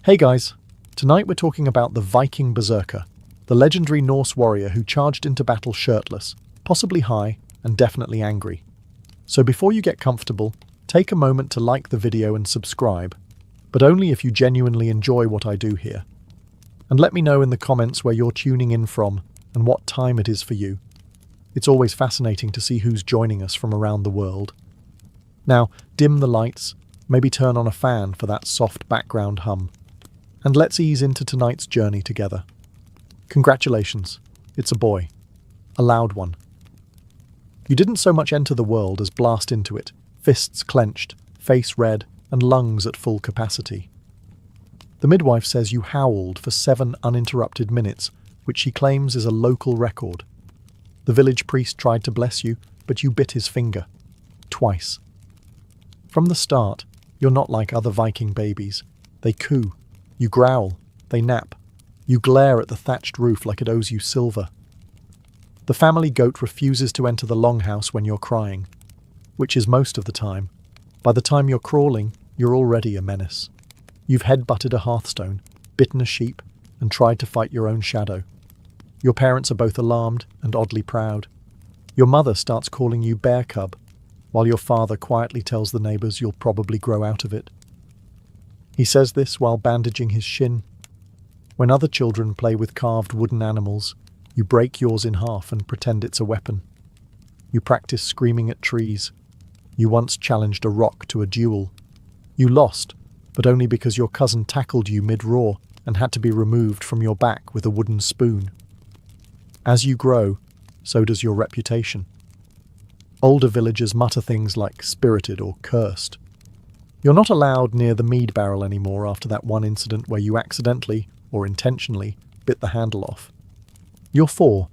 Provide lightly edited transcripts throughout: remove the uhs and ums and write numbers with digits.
Hey guys, tonight we're talking about the Viking Berserker, the legendary Norse warrior who charged into battle shirtless, possibly high, and definitely angry. So before you get comfortable, take a moment to like the video and subscribe, but only if you genuinely enjoy what I do here. And let me know in the comments where you're tuning in from and what time it is for you. It's always fascinating to see who's joining us from around the world. Now, dim the lights, maybe turn on a fan for that soft background hum. And let's ease into tonight's journey together. Congratulations, it's a boy. A loud one. You didn't so much enter the world as blast into it, fists clenched, face red, and lungs at full capacity. The midwife says you howled for 7 uninterrupted minutes, which she claims is a local record. The village priest tried to bless you, but you bit his finger. Twice. From the start, you're not like other Viking babies. They coo. You growl, they nap, you glare at the thatched roof like it owes you silver. The family goat refuses to enter the longhouse when you're crying, which is most of the time. By the time you're crawling, you're already a menace. You've headbutted a hearthstone, bitten a sheep, and tried to fight your own shadow. Your parents are both alarmed and oddly proud. Your mother starts calling you bear cub, while your father quietly tells the neighbours you'll probably grow out of it. He says this while bandaging his shin. When other children play with carved wooden animals, you break yours in half and pretend it's a weapon. You practice screaming at trees. You once challenged a rock to a duel. You lost, but only because your cousin tackled you mid-roar and had to be removed from your back with a wooden spoon. As you grow, so does your reputation. Older villagers mutter things like spirited or cursed. You're not allowed near the mead barrel anymore after that one incident where you accidentally, or intentionally, bit the handle off. You're 4.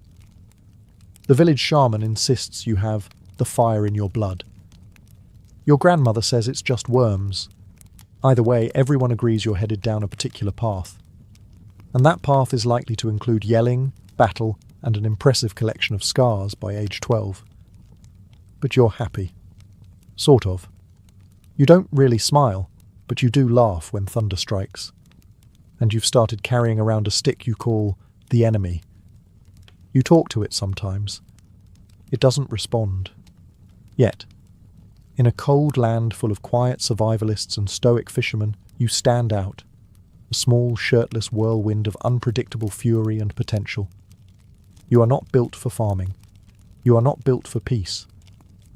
The village shaman insists you have the fire in your blood. Your grandmother says it's just worms. Either way, everyone agrees you're headed down a particular path. And that path is likely to include yelling, battle, and an impressive collection of scars by age 12. But you're happy. Sort of. You don't really smile, but you do laugh when thunder strikes. And you've started carrying around a stick you call the enemy. You talk to it sometimes. It doesn't respond. Yet. In a cold land full of quiet survivalists and stoic fishermen, you stand out. A small, shirtless whirlwind of unpredictable fury and potential. You are not built for farming. You are not built for peace.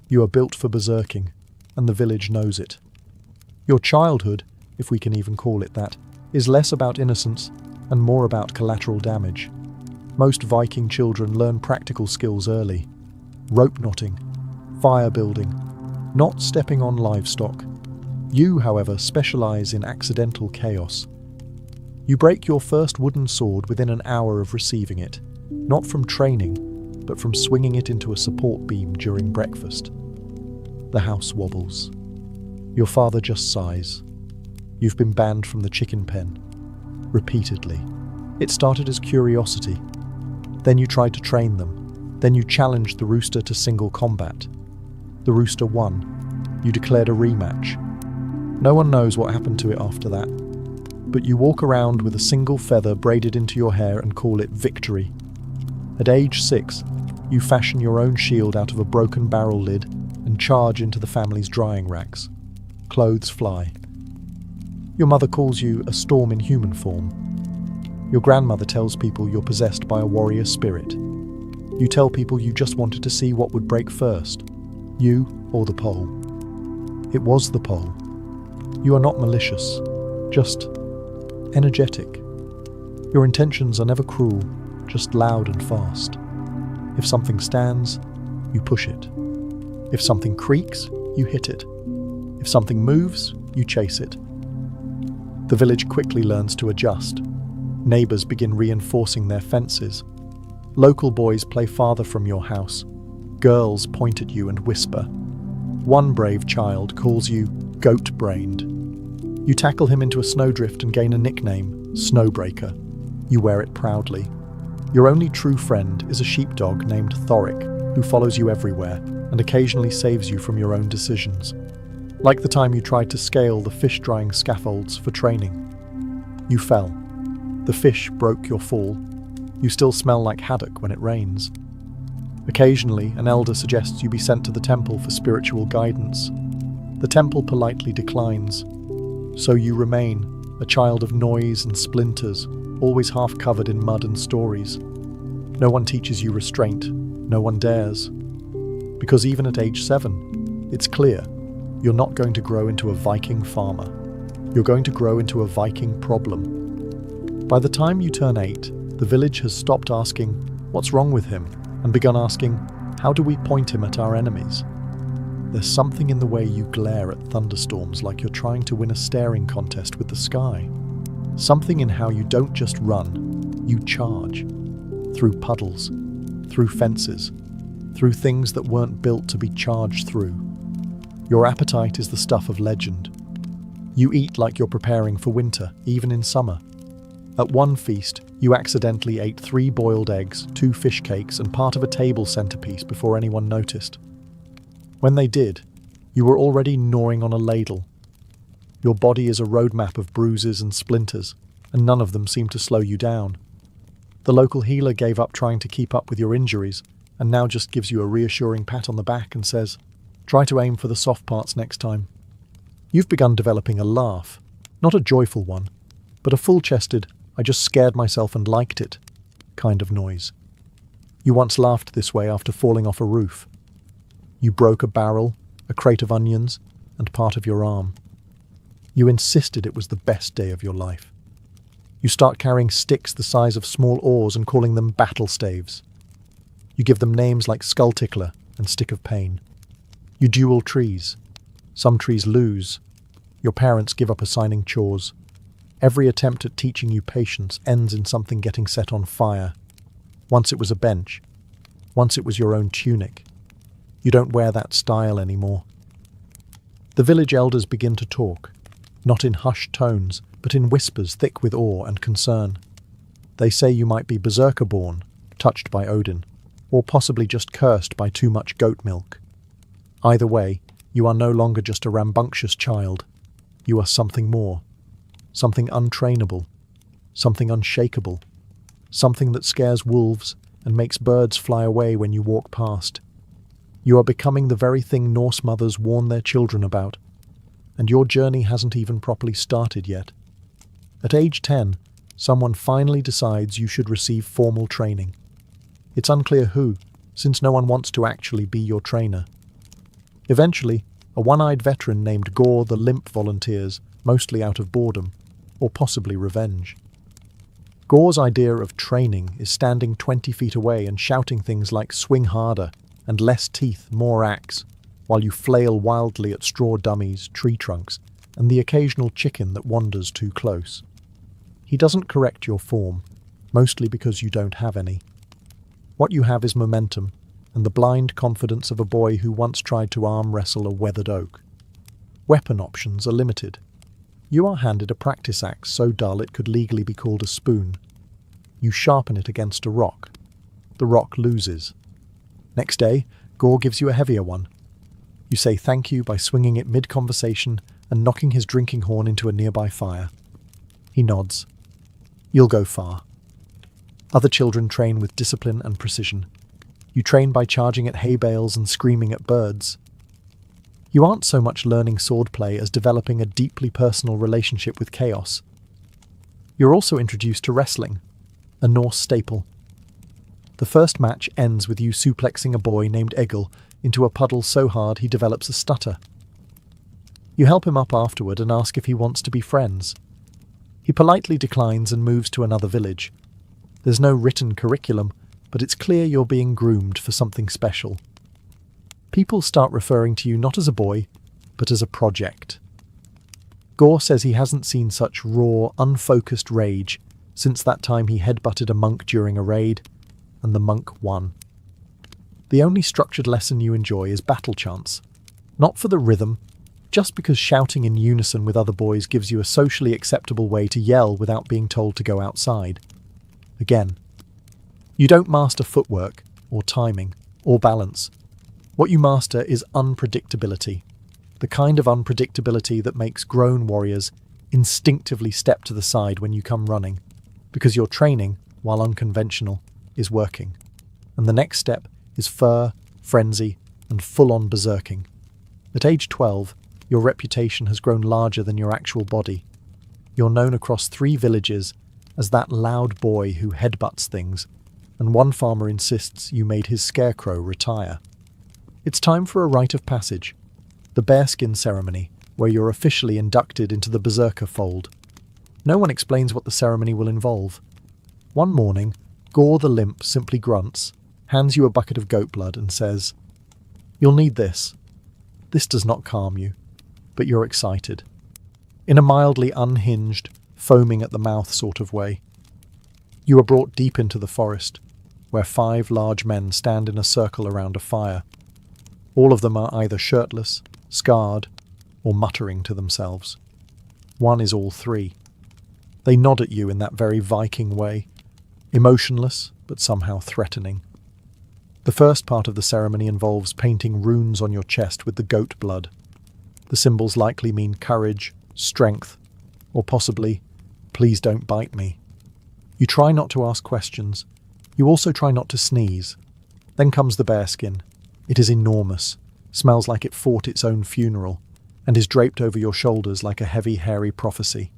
You are built for berserking. And the village knows it. Your childhood, if we can even call it that, is less about innocence and more about collateral damage. Most Viking children learn practical skills early. Rope knotting, fire building, not stepping on livestock. You, however, specialize in accidental chaos. You break your first wooden sword within an hour of receiving it, not from training, but from swinging it into a support beam during breakfast. The house wobbles. Your father just sighs. You've been banned from the chicken pen. Repeatedly. It started as curiosity. Then you tried to train them. Then you challenged the rooster to single combat. The rooster won. You declared a rematch. No one knows what happened to it after that. But you walk around with a single feather braided into your hair and call it victory. At age 6, you fashion your own shield out of a broken barrel lid and charge into the family's drying racks. Clothes fly. Your mother calls you a storm in human form. Your grandmother tells people you're possessed by a warrior spirit. You tell people you just wanted to see what would break first, you or the pole. It was the pole. You are not malicious, just energetic. Your intentions are never cruel, just loud and fast. If something stands, you push it. If something creaks, you hit it. If something moves, you chase it. The village quickly learns to adjust. Neighbours begin reinforcing their fences. Local boys play farther from your house. Girls point at you and whisper. One brave child calls you goat-brained. You tackle him into a snowdrift and gain a nickname, Snowbreaker. You wear it proudly. Your only true friend is a sheepdog named Thoric, who follows you everywhere and occasionally saves you from your own decisions. Like the time you tried to scale the fish-drying scaffolds for training. You fell. The fish broke your fall. You still smell like haddock when it rains. Occasionally, an elder suggests you be sent to the temple for spiritual guidance. The temple politely declines. So you remain, a child of noise and splinters, always half covered in mud and stories. No one teaches you restraint. No one dares. Because even at age 7, it's clear you're not going to grow into a Viking farmer. You're going to grow into a Viking problem. By the time you turn 8, the village has stopped asking, "What's wrong with him?" and begun asking, "How do we point him at our enemies?" There's something in the way you glare at thunderstorms like you're trying to win a staring contest with the sky. Something in how you don't just run, you charge. Through puddles, through fences, through things that weren't built to be charged through. Your appetite is the stuff of legend. You eat like you're preparing for winter, even in summer. At one feast, you accidentally ate 3 boiled eggs, 2 fish cakes, and part of a table centerpiece before anyone noticed. When they did, you were already gnawing on a ladle. Your body is a roadmap of bruises and splinters, and none of them seem to slow you down. The local healer gave up trying to keep up with your injuries, and now just gives you a reassuring pat on the back and says, "Try to aim for the soft parts next time." You've begun developing a laugh, not a joyful one, but a full-chested, "I just scared myself and liked it" kind of noise. You once laughed this way after falling off a roof. You broke a barrel, a crate of onions, and part of your arm. You insisted it was the best day of your life. You start carrying sticks the size of small oars and calling them battle staves. You give them names like Skull Tickler and Stick of Pain. You duel trees. Some trees lose. Your parents give up assigning chores. Every attempt at teaching you patience ends in something getting set on fire. Once it was a bench. Once it was your own tunic. You don't wear that style anymore. The village elders begin to talk, not in hushed tones, but in whispers thick with awe and concern. They say you might be Berserker-born, touched by Odin, or possibly just cursed by too much goat milk. Either way, you are no longer just a rambunctious child. You are something more. Something untrainable. Something unshakable. Something that scares wolves and makes birds fly away when you walk past. You are becoming the very thing Norse mothers warn their children about, and your journey hasn't even properly started yet. At age 10, someone finally decides you should receive formal training. It's unclear who, since no one wants to actually be your trainer. Eventually, a one-eyed veteran named Gore the Limp volunteers, mostly out of boredom, or possibly revenge. Gore's idea of training is standing 20 feet away and shouting things like "swing harder" and "less teeth, more axe," while you flail wildly at straw dummies, tree trunks, and the occasional chicken that wanders too close. He doesn't correct your form, mostly because you don't have any. What you have is momentum, and the blind confidence of a boy who once tried to arm wrestle a weathered oak. Weapon options are limited. You are handed a practice axe so dull it could legally be called a spoon. You sharpen it against a rock. The rock loses. Next day, Gore gives you a heavier one. You say thank you by swinging it mid-conversation and knocking his drinking horn into a nearby fire. He nods. You'll go far. Other children train with discipline and precision. You train by charging at hay bales and screaming at birds. You aren't so much learning swordplay as developing a deeply personal relationship with chaos. You're also introduced to wrestling, a Norse staple. The first match ends with you suplexing a boy named Egil into a puddle so hard he develops a stutter. You help him up afterward and ask if he wants to be friends. He politely declines and moves to another village. There's no written curriculum, but it's clear you're being groomed for something special. People start referring to you not as a boy, but as a project. Gore says he hasn't seen such raw, unfocused rage since that time he headbutted a monk during a raid, and the monk won. The only structured lesson you enjoy is battle chants. Not for the rhythm, just because shouting in unison with other boys gives you a socially acceptable way to yell without being told to go outside. Again, you don't master footwork, or timing, or balance. What you master is unpredictability, the kind of unpredictability that makes grown warriors instinctively step to the side when you come running, because your training, while unconventional, is working. And the next step is frenzy, and full-on berserking. At age 12, your reputation has grown larger than your actual body. You're known across 3 villages as that loud boy who headbutts things, and one farmer insists you made his scarecrow retire. It's time for a rite of passage, the bearskin ceremony, where you're officially inducted into the berserker fold. No one explains what the ceremony will involve. One morning, Gore the Limp simply grunts, hands you a bucket of goat blood and says, "You'll need this." This does not calm you, but you're excited. In a mildly unhinged, foaming at the mouth sort of way. You are brought deep into the forest, where 5 large men stand in a circle around a fire. All of them are either shirtless, scarred, or muttering to themselves. One is all 3. They nod at you in that very Viking way, emotionless but somehow threatening. The first part of the ceremony involves painting runes on your chest with the goat blood. The symbols likely mean courage, strength, or possibly, "Please don't bite me." You try not to ask questions. You also try not to sneeze. Then comes the bearskin. It is enormous, smells like it fought its own funeral, and is draped over your shoulders like a heavy, hairy prophecy.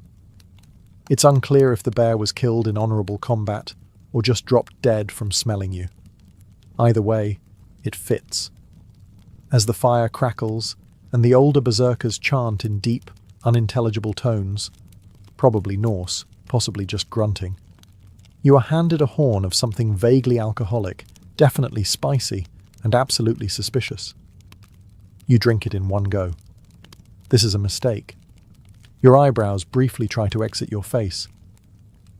It's unclear if the bear was killed in honourable combat or just dropped dead from smelling you. Either way, it fits. As the fire crackles and the older berserkers chant in deep, unintelligible tones, probably Norse, possibly just grunting, you are handed a horn of something vaguely alcoholic, definitely spicy, and absolutely suspicious. You drink it in one go. This is a mistake. Your eyebrows briefly try to exit your face.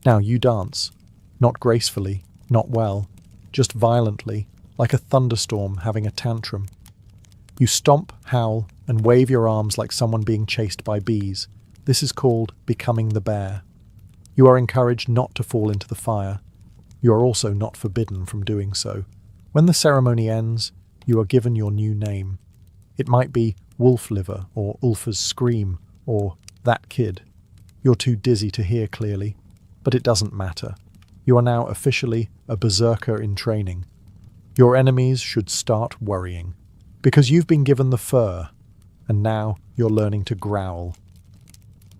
Now you dance, not gracefully, not well, just violently, like a thunderstorm having a tantrum. You stomp, howl, and wave your arms like someone being chased by bees. This is called becoming the bear. You are encouraged not to fall into the fire. You are also not forbidden from doing so. When the ceremony ends, you are given your new name. It might be Wolf Liver, or Ulfa's Scream, or That Kid. You're too dizzy to hear clearly, but it doesn't matter. You are now officially a berserker in training. Your enemies should start worrying, because you've been given the fur, and now you're learning to growl.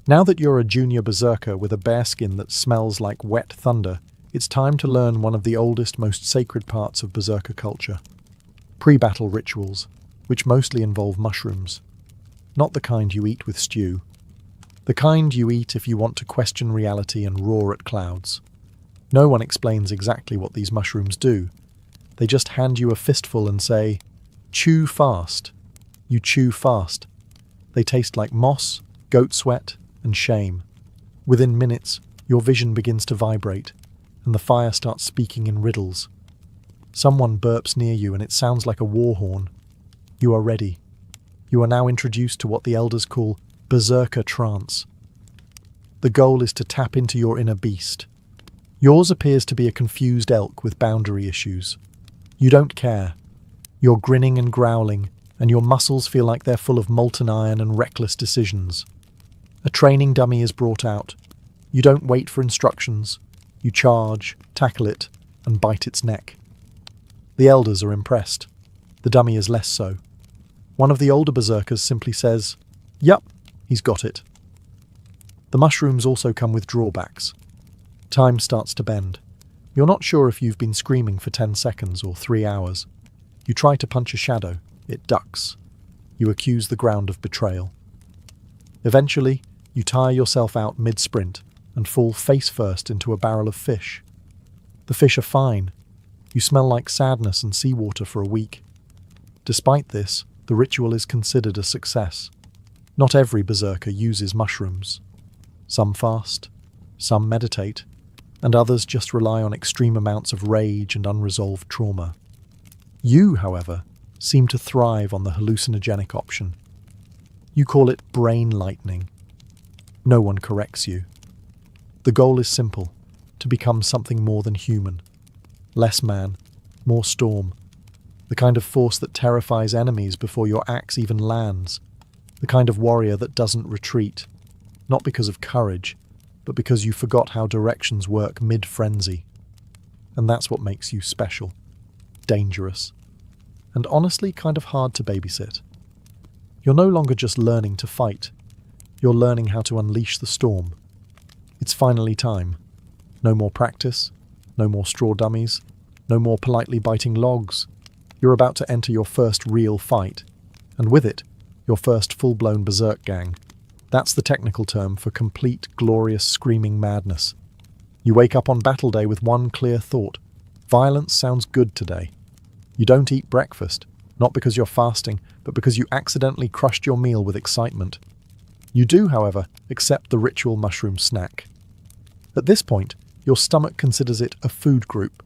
Now that you're a junior berserker with a bearskin that smells like wet thunder, it's time to learn one of the oldest, most sacred parts of berserker culture. Pre-battle rituals, which mostly involve mushrooms. Not the kind you eat with stew. The kind you eat if you want to question reality and roar at clouds. No one explains exactly what these mushrooms do. They just hand you a fistful and say, "Chew fast." You chew fast. They taste like moss, goat sweat, and shame. Within minutes, your vision begins to vibrate, and the fire starts speaking in riddles. Someone burps near you and it sounds like a war horn. You are ready. You are now introduced to what the elders call berserker trance. The goal is to tap into your inner beast. Yours appears to be a confused elk with boundary issues. You don't care. You're grinning and growling, and your muscles feel like they're full of molten iron and reckless decisions. A training dummy is brought out. You don't wait for instructions. You charge, tackle it, and bite its neck. The elders are impressed. The dummy is less so. One of the older berserkers simply says, "Yup, he's got it." The mushrooms also come with drawbacks. Time starts to bend. You're not sure if you've been screaming for 10 seconds or 3 hours. You try to punch a shadow. It ducks. You accuse the ground of betrayal. Eventually, you tire yourself out mid-sprint and fall face first into a barrel of fish. The fish are fine. You smell like sadness and seawater for a week. Despite this, the ritual is considered a success. Not every berserker uses mushrooms. Some fast, some meditate, and others just rely on extreme amounts of rage and unresolved trauma. You, however, seem to thrive on the hallucinogenic option. You call it brain lightening. No one corrects you. The goal is simple, to become something more than human. Less man, more storm. The kind of force that terrifies enemies before your axe even lands. The kind of warrior that doesn't retreat. not because of courage, but because you forgot how directions work mid-frenzy. And that's what makes you special, dangerous, and honestly kind of hard to babysit. You're no longer just learning to fight, you're learning how to unleash the storm. It's finally time. No more practice, no more straw dummies, no more politely biting logs. You're about to enter your first real fight, and with it, your first full-blown berserk gang. That's the technical term for complete, glorious, screaming madness. You wake up on battle day with one clear thought: violence sounds good today. You don't eat breakfast, not because you're fasting, but because you accidentally crushed your meal with excitement. You do, however, accept the ritual mushroom snack. At this point, your stomach considers it a food group.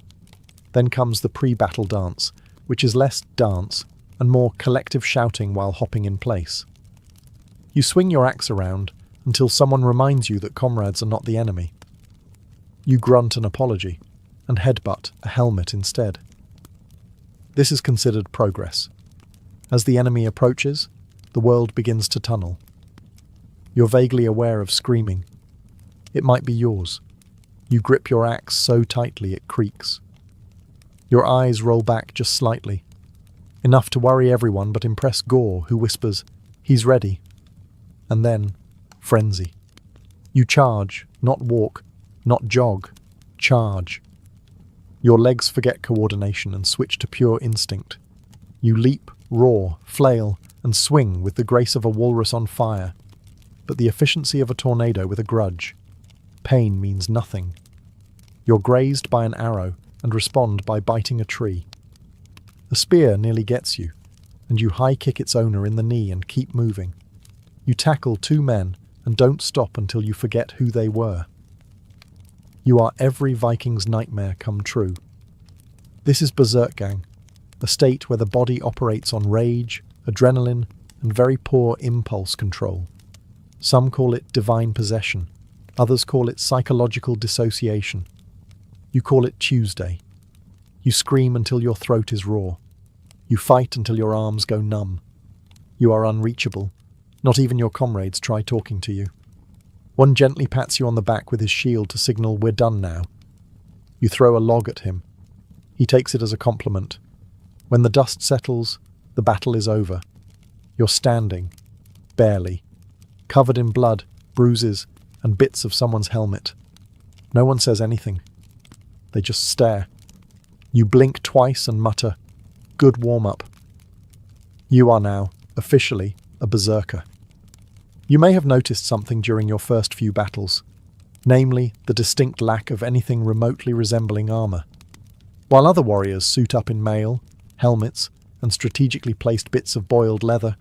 Then comes the pre-battle dance, which is less dance and more collective shouting while hopping in place. You swing your axe around until someone reminds you that comrades are not the enemy. You grunt an apology and headbutt a helmet instead. This is considered progress. As the enemy approaches, the world begins to tunnel. You're vaguely aware of screaming. It might be yours. You grip your axe so tightly it creaks. Your eyes roll back just slightly, enough to worry everyone but impress Gore, who whispers, "He's ready." And then, frenzy. You charge, not walk, not jog, charge. Your legs forget coordination and switch to pure instinct. You leap, roar, flail, and swing with the grace of a walrus on fire, but the efficiency of a tornado with a grudge. Pain means nothing. You're grazed by an arrow and respond by biting a tree. A spear nearly gets you, and you high-kick its owner in the knee and keep moving. You tackle two men and don't stop until you forget who they were. You are every Viking's nightmare come true. This is Berserk Gang, a state where the body operates on rage, adrenaline, and very poor impulse control. Some call it divine possession, others call it psychological dissociation. You call it Tuesday. You scream until your throat is raw. You fight until your arms go numb. You are unreachable. Not even your comrades try talking to you. One gently pats you on the back with his shield to signal "we're done now." You throw a log at him. He takes it as a compliment. When the dust settles, the battle is over. You're standing, barely, covered in blood, bruises, and bits of someone's helmet. No one says anything. They just stare. You blink twice and mutter, "Good warm-up." You are now, officially, a berserker. You may have noticed something during your first few battles, namely the distinct lack of anything remotely resembling armor. While other warriors suit up in mail, helmets, and strategically placed bits of boiled leather,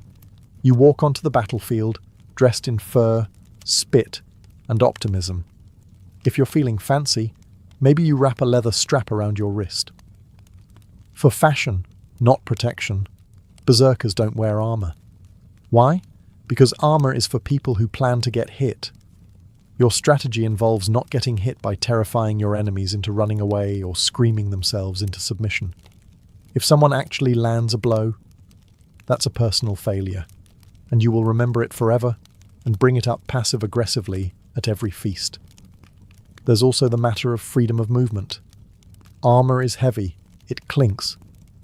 you walk onto the battlefield dressed in fur, spit, and optimism. If you're feeling fancy, maybe you wrap a leather strap around your wrist. For fashion, not protection, berserkers don't wear armor. Why? Because armor is for people who plan to get hit. Your strategy involves not getting hit by terrifying your enemies into running away or screaming themselves into submission. If someone actually lands a blow, that's a personal failure, and you will remember it forever and bring it up passive-aggressively at every feast. There's also the matter of freedom of movement. Armor is heavy, it clinks,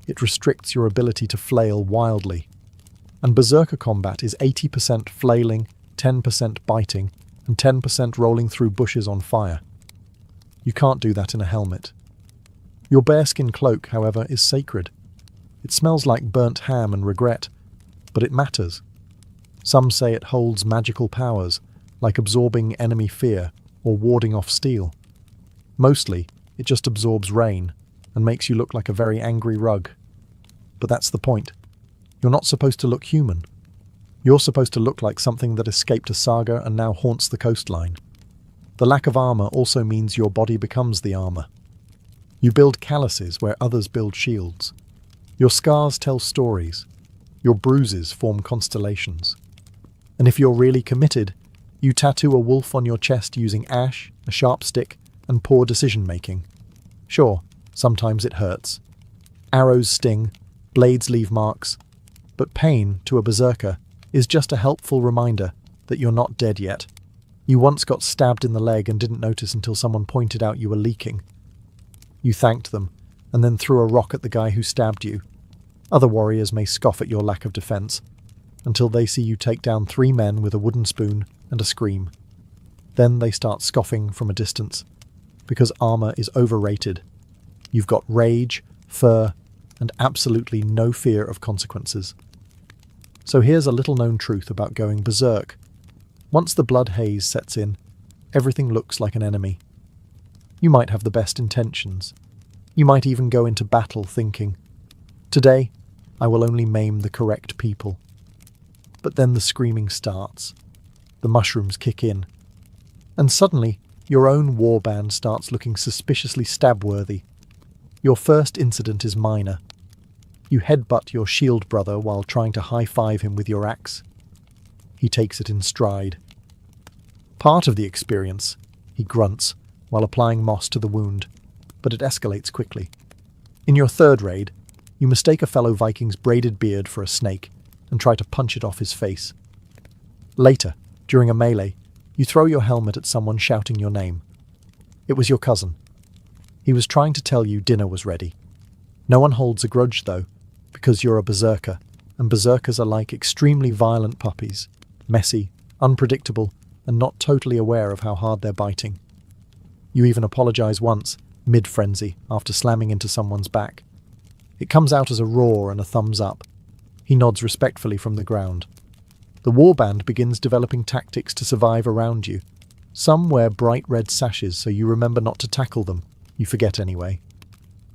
it restricts your ability to flail wildly. And berserker combat is 80% flailing, 10% biting, and 10% rolling through bushes on fire. You can't do that in a helmet. Your bearskin cloak, however, is sacred. It smells like burnt ham and regret, but it matters. Some say it holds magical powers, like absorbing enemy fear or warding off steel. Mostly, it just absorbs rain and makes you look like a very angry rug. But that's the point. You're not supposed to look human. You're supposed to look like something that escaped a saga and now haunts the coastline. The lack of armor also means your body becomes the armor. You build calluses where others build shields. Your scars tell stories. Your bruises form constellations. And if you're really committed, you tattoo a wolf on your chest using ash, a sharp stick, and poor decision-making. Sure, sometimes it hurts. Arrows sting, blades leave marks, but pain, to a berserker, is just a helpful reminder that you're not dead yet. You once got stabbed in the leg and didn't notice until someone pointed out you were leaking. You thanked them, and then threw a rock at the guy who stabbed you. Other warriors may scoff at your lack of defense, until they see you take down 3 men with a wooden spoon and a scream. Then they start scoffing from a distance, because armor is overrated. You've got rage, fur, and absolutely no fear of consequences. So here's a little-known truth about going berserk. Once the blood haze sets in, everything looks like an enemy. You might have the best intentions. You might even go into battle thinking, "Today, I will only maim the correct people." But then the screaming starts. The mushrooms kick in. And suddenly, your own warband starts looking suspiciously stab-worthy. Your first incident is minor. You headbutt your shield brother while trying to high-five him with your axe. He takes it in stride. Part of the experience, he grunts while applying moss to the wound, but it escalates quickly. In your third raid, you mistake a fellow Viking's braided beard for a snake and try to punch it off his face. Later, during a melee, you throw your helmet at someone shouting your name. It was your cousin. He was trying to tell you dinner was ready. No one holds a grudge, though, because you're a berserker, and berserkers are like extremely violent puppies, messy, unpredictable, and not totally aware of how hard they're biting. You even apologize once, mid-frenzy, after slamming into someone's back. It comes out as a roar and a thumbs up. He nods respectfully from the ground. The warband begins developing tactics to survive around you. Some wear bright red sashes so you remember not to tackle them. You forget anyway.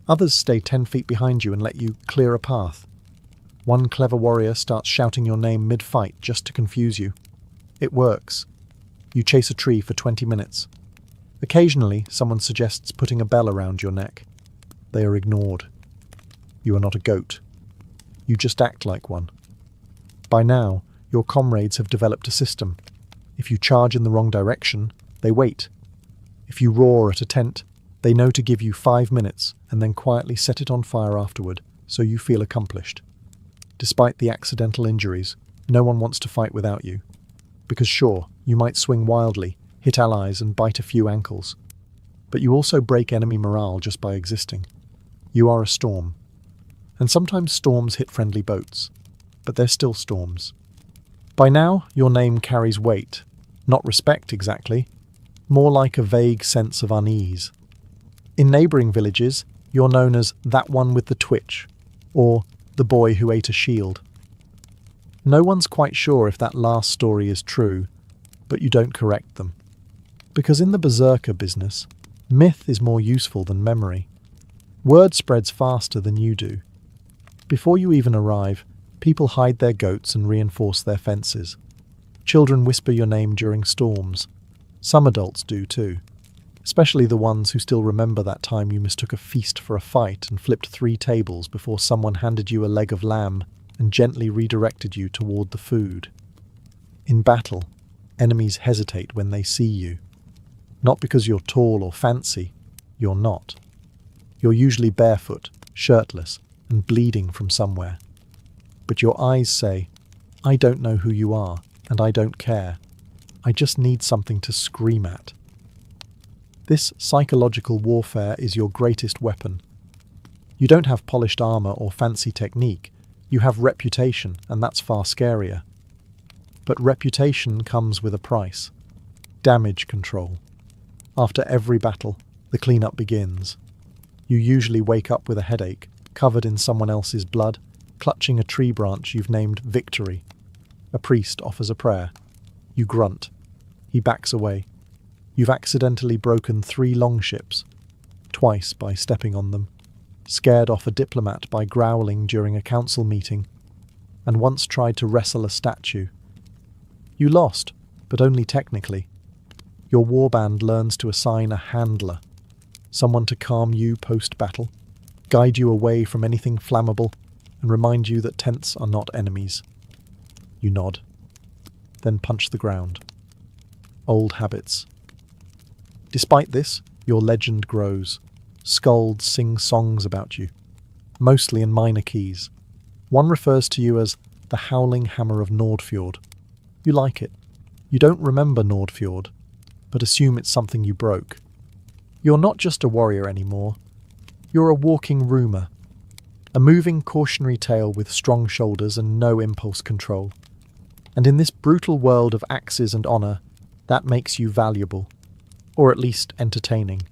Others stay 10 feet behind you and let you clear a path. One clever warrior starts shouting your name mid-fight just to confuse you. It works. You chase a tree for 20 minutes. Occasionally, someone suggests putting a bell around your neck. They are ignored. You are not a goat. You just act like one. By now, your comrades have developed a system. If you charge in the wrong direction, they wait. If you roar at a tent, they know to give you 5 minutes and then quietly set it on fire afterward, so you feel accomplished. Despite the accidental injuries, no one wants to fight without you. Because sure, you might swing wildly, hit allies and bite a few ankles. But you also break enemy morale just by existing. You are a storm. And sometimes storms hit friendly boats. But they're still storms. By now, your name carries weight. Not respect exactly. More like a vague sense of unease. In neighbouring villages, you're known as that one with the twitch, or the boy who ate a shield. No one's quite sure if that last story is true, but you don't correct them. Because in the berserker business, myth is more useful than memory. Word spreads faster than you do. Before you even arrive, people hide their goats and reinforce their fences. Children whisper your name during storms. Some adults do too. Especially the ones who still remember that time you mistook a feast for a fight and flipped 3 tables before someone handed you a leg of lamb and gently redirected you toward the food. In battle, enemies hesitate when they see you. Not because you're tall or fancy, you're not. You're usually barefoot, shirtless, and bleeding from somewhere. But your eyes say, "I don't know who you are, and I don't care. I just need something to scream at." This psychological warfare is your greatest weapon. You don't have polished armor or fancy technique. You have reputation, and that's far scarier. But reputation comes with a price. Damage control. After every battle, the cleanup begins. You usually wake up with a headache, covered in someone else's blood, clutching a tree branch you've named Victory. A priest offers a prayer. You grunt. He backs away. You've accidentally broken 3 longships, twice by stepping on them, scared off a diplomat by growling during a council meeting, and once tried to wrestle a statue. You lost, but only technically. Your warband learns to assign a handler, someone to calm you post-battle, guide you away from anything flammable, and remind you that tents are not enemies. You nod, then punch the ground. Old habits. Despite this, your legend grows. Skalds sing songs about you, mostly in minor keys. One refers to you as the howling hammer of Nordfjord. You like it. You don't remember Nordfjord, but assume it's something you broke. You're not just a warrior anymore. You're a walking rumour, a moving cautionary tale with strong shoulders and no impulse control. And in this brutal world of axes and honour, that makes you valuable, or at least entertaining.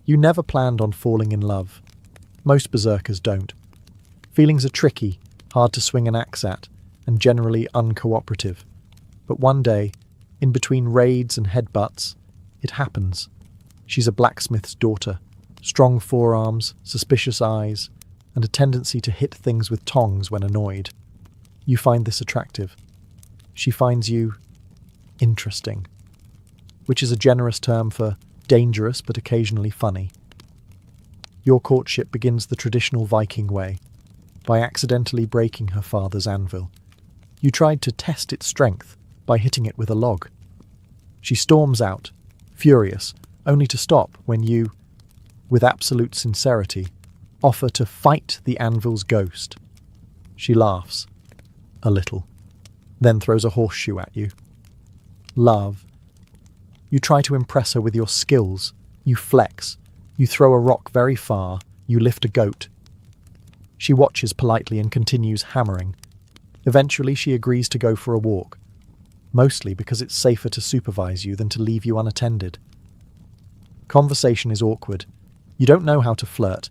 You never planned on falling in love. Most berserkers don't. Feelings are tricky, hard to swing an axe at, and generally uncooperative. But one day, in between raids and headbutts, it happens. She's a blacksmith's daughter, strong forearms, suspicious eyes, and a tendency to hit things with tongs when annoyed. You find this attractive. She finds you interesting, which is a generous term for dangerous but occasionally funny. Your courtship begins the traditional Viking way, by accidentally breaking her father's anvil. You tried to test its strength by hitting it with a log. She storms out, furious, only to stop when you, with absolute sincerity, offer to fight the anvil's ghost. She laughs, a little, then throws a horseshoe at you. Love. You try to impress her with your skills. You flex. You throw a rock very far. You lift a goat. She watches politely and continues hammering. Eventually, she agrees to go for a walk, mostly because it's safer to supervise you than to leave you unattended. Conversation is awkward. You don't know how to flirt,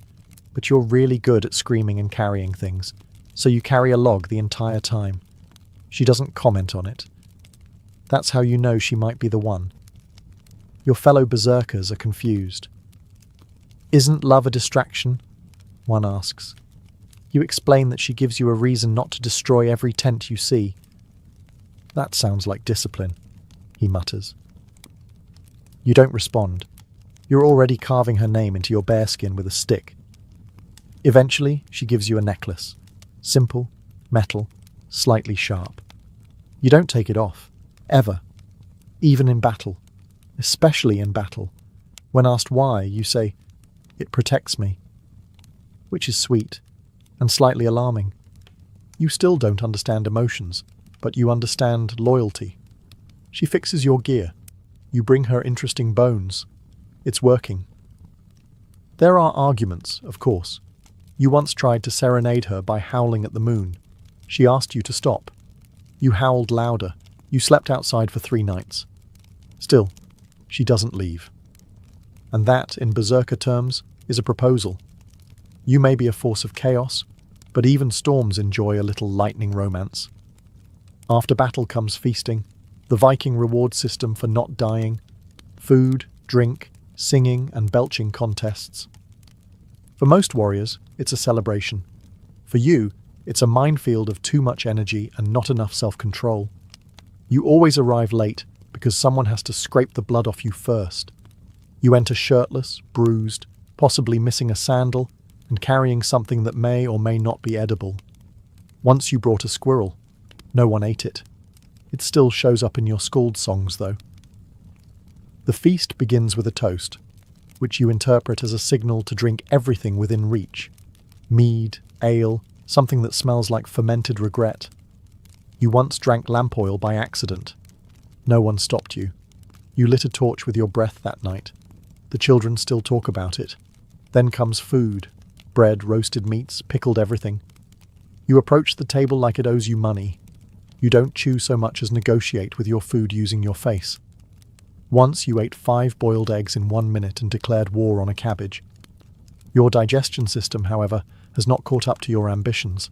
but you're really good at screaming and carrying things, so you carry a log the entire time. She doesn't comment on it. That's how you know she might be the one. Your fellow berserkers are confused. Isn't love a distraction? One asks. You explain that she gives you a reason not to destroy every tent you see. That sounds like discipline, he mutters. You don't respond. You're already carving her name into your bearskin with a stick. Eventually, she gives you a necklace. Simple, metal, slightly sharp. You don't take it off, ever. Even in battle. Especially in battle. When asked why, you say, "It protects me." Which is sweet, and slightly alarming. You still don't understand emotions, but you understand loyalty. She fixes your gear. You bring her interesting bones. It's working. There are arguments, of course. You once tried to serenade her by howling at the moon. She asked you to stop. You howled louder. You slept outside for 3 nights. Still, she doesn't leave. And that, in berserker terms, is a proposal. You may be a force of chaos, but even storms enjoy a little lightning romance. After battle comes feasting, the Viking reward system for not dying, food, drink, singing and belching contests. For most warriors, it's a celebration. For you, it's a minefield of too much energy and not enough self-control. You always arrive late because someone has to scrape the blood off you first. You enter shirtless, bruised, possibly missing a sandal, and carrying something that may or may not be edible. Once you brought a squirrel. No one ate it. It still shows up in your scald songs, though. The feast begins with a toast, which you interpret as a signal to drink everything within reach. Mead, ale, something that smells like fermented regret. You once drank lamp oil by accident. No one stopped you. You lit a torch with your breath that night. The children still talk about it. Then comes food. Bread, roasted meats, pickled everything. You approach the table like it owes you money. You don't chew so much as negotiate with your food using your face. Once you ate 5 boiled eggs in 1 minute and declared war on a cabbage. Your digestion system, however, has not caught up to your ambitions.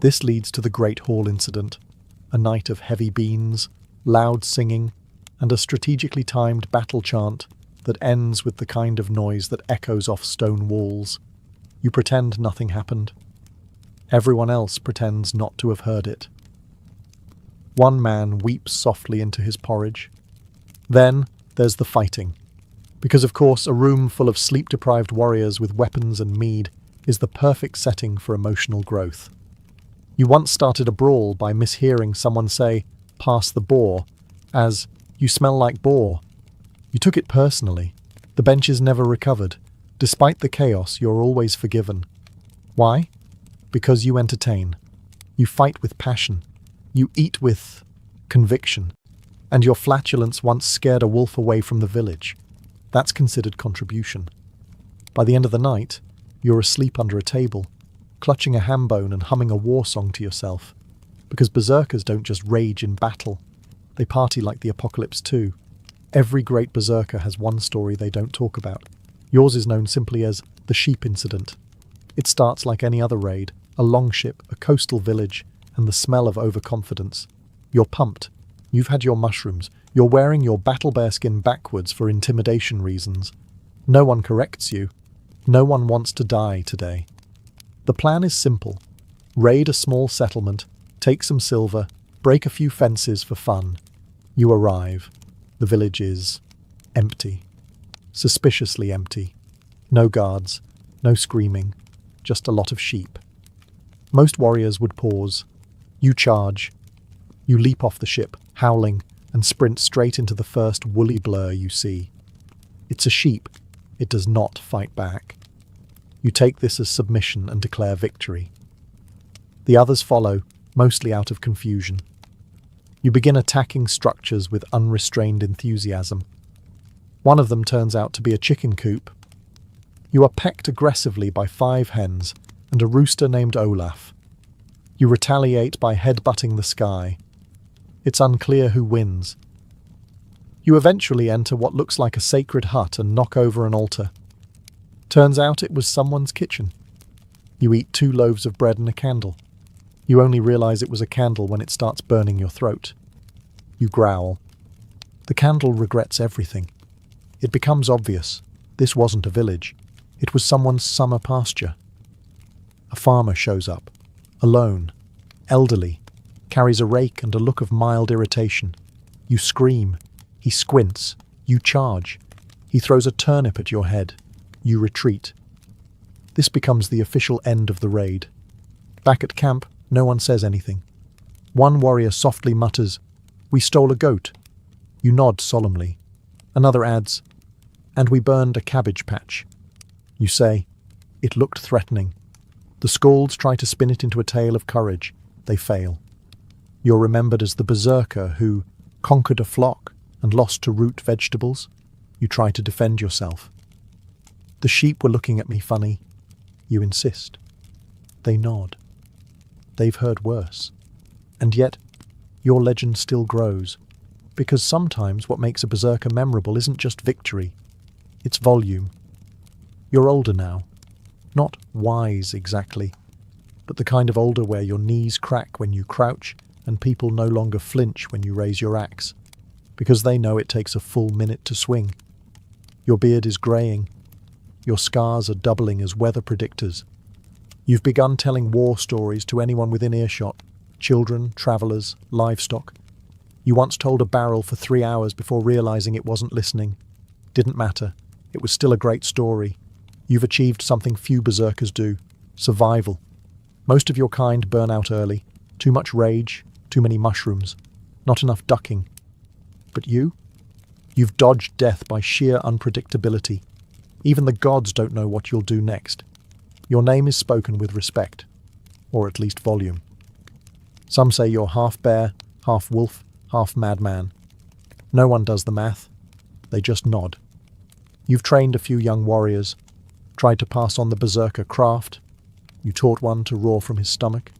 This leads to the Great Hall incident, a night of heavy beans, loud singing, and a strategically timed battle chant that ends with the kind of noise that echoes off stone walls. You pretend nothing happened. Everyone else pretends not to have heard it. One man weeps softly into his porridge. Then there's the fighting. Because of course a room full of sleep-deprived warriors with weapons and mead is the perfect setting for emotional growth. You once started a brawl by mishearing someone say, "Pass the boar," as, "You smell like boar." You took it personally. The benches never recovered. Despite the chaos, you're always forgiven. Why? Because you entertain. You fight with passion. You eat with conviction. And your flatulence once scared a wolf away from the village. That's considered contribution. By the end of the night, you're asleep under a table, clutching a ham bone and humming a war song to yourself. Because berserkers don't just rage in battle, they party like the apocalypse too. Every great berserker has one story they don't talk about. Yours is known simply as the sheep incident. It starts like any other raid, a longship, a coastal village, and the smell of overconfidence. You're pumped. You've had your mushrooms. You're wearing your battle bear skin backwards for intimidation reasons. No one corrects you. No one wants to die today. The plan is simple. Raid a small settlement, take some silver, break a few fences for fun. You arrive. The village is empty. Suspiciously empty. No guards, no screaming, just a lot of sheep. Most warriors would pause. You charge. You leap off the ship, howling, and sprint straight into the first woolly blur you see. It's a sheep. It does not fight back. You take this as submission and declare victory. The others follow, mostly out of confusion. You begin attacking structures with unrestrained enthusiasm. One of them turns out to be a chicken coop. You are pecked aggressively by 5 hens and a rooster named Olaf. You retaliate by headbutting the sky. It's unclear who wins. You eventually enter what looks like a sacred hut and knock over an altar. Turns out it was someone's kitchen. You eat 2 loaves of bread and a candle. You only realize it was a candle when it starts burning your throat. You growl. The candle regrets everything. It becomes obvious. This wasn't a village. It was someone's summer pasture. A farmer shows up, alone, elderly, carries a rake and a look of mild irritation. You scream. He squints. You charge. He throws a turnip at your head. You retreat. This becomes the official end of the raid. Back at camp, no one says anything. One warrior softly mutters, "We stole a goat." You nod solemnly. Another adds, "And we burned a cabbage patch." You say, "It looked threatening." The Skalds try to spin it into a tale of courage. They fail. You're remembered as the berserker who conquered a flock and lost to root vegetables. You try to defend yourself. The sheep were looking at me funny. You insist. They nod. They've heard worse. And yet, your legend still grows. Because sometimes what makes a berserker memorable isn't just victory. It's volume. You're older now. Not wise exactly, but the kind of older where your knees crack when you crouch and people no longer flinch when you raise your axe, because they know it takes a full minute to swing. Your beard is greying. Your scars are doubling as weather predictors. You've begun telling war stories to anyone within earshot, children, travellers, livestock. You once told a barrel for 3 hours before realising it wasn't listening. Didn't matter. It was still a great story. You've achieved something few berserkers do. Survival. Most of your kind burn out early. Too much rage, too many mushrooms, not enough ducking. But you? You've dodged death by sheer unpredictability. Even the gods don't know what you'll do next. Your name is spoken with respect, or at least volume. Some say you're half bear, half wolf, half madman. No one does the math. They just nod. You've trained a few young warriors, tried to pass on the berserker craft. You taught one to roar from his stomach.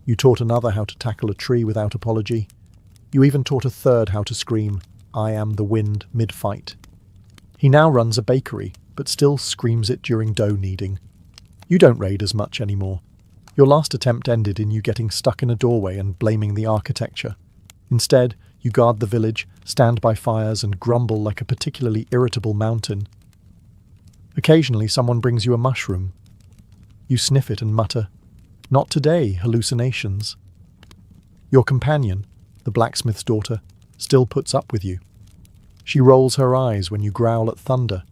You taught another how to tackle a tree without apology. You even taught a third how to scream, "I am the wind," mid-fight. He now runs a bakery, but still screams it during dough kneading. You don't raid as much anymore. Your last attempt ended in you getting stuck in a doorway and blaming the architecture. Instead, you guard the village, stand by fires, and grumble like a particularly irritable mountain. Occasionally, someone brings you a mushroom. You sniff it and mutter, "Not today, hallucinations." Your companion, the blacksmith's daughter, still puts up with you. She rolls her eyes when you growl at thunder.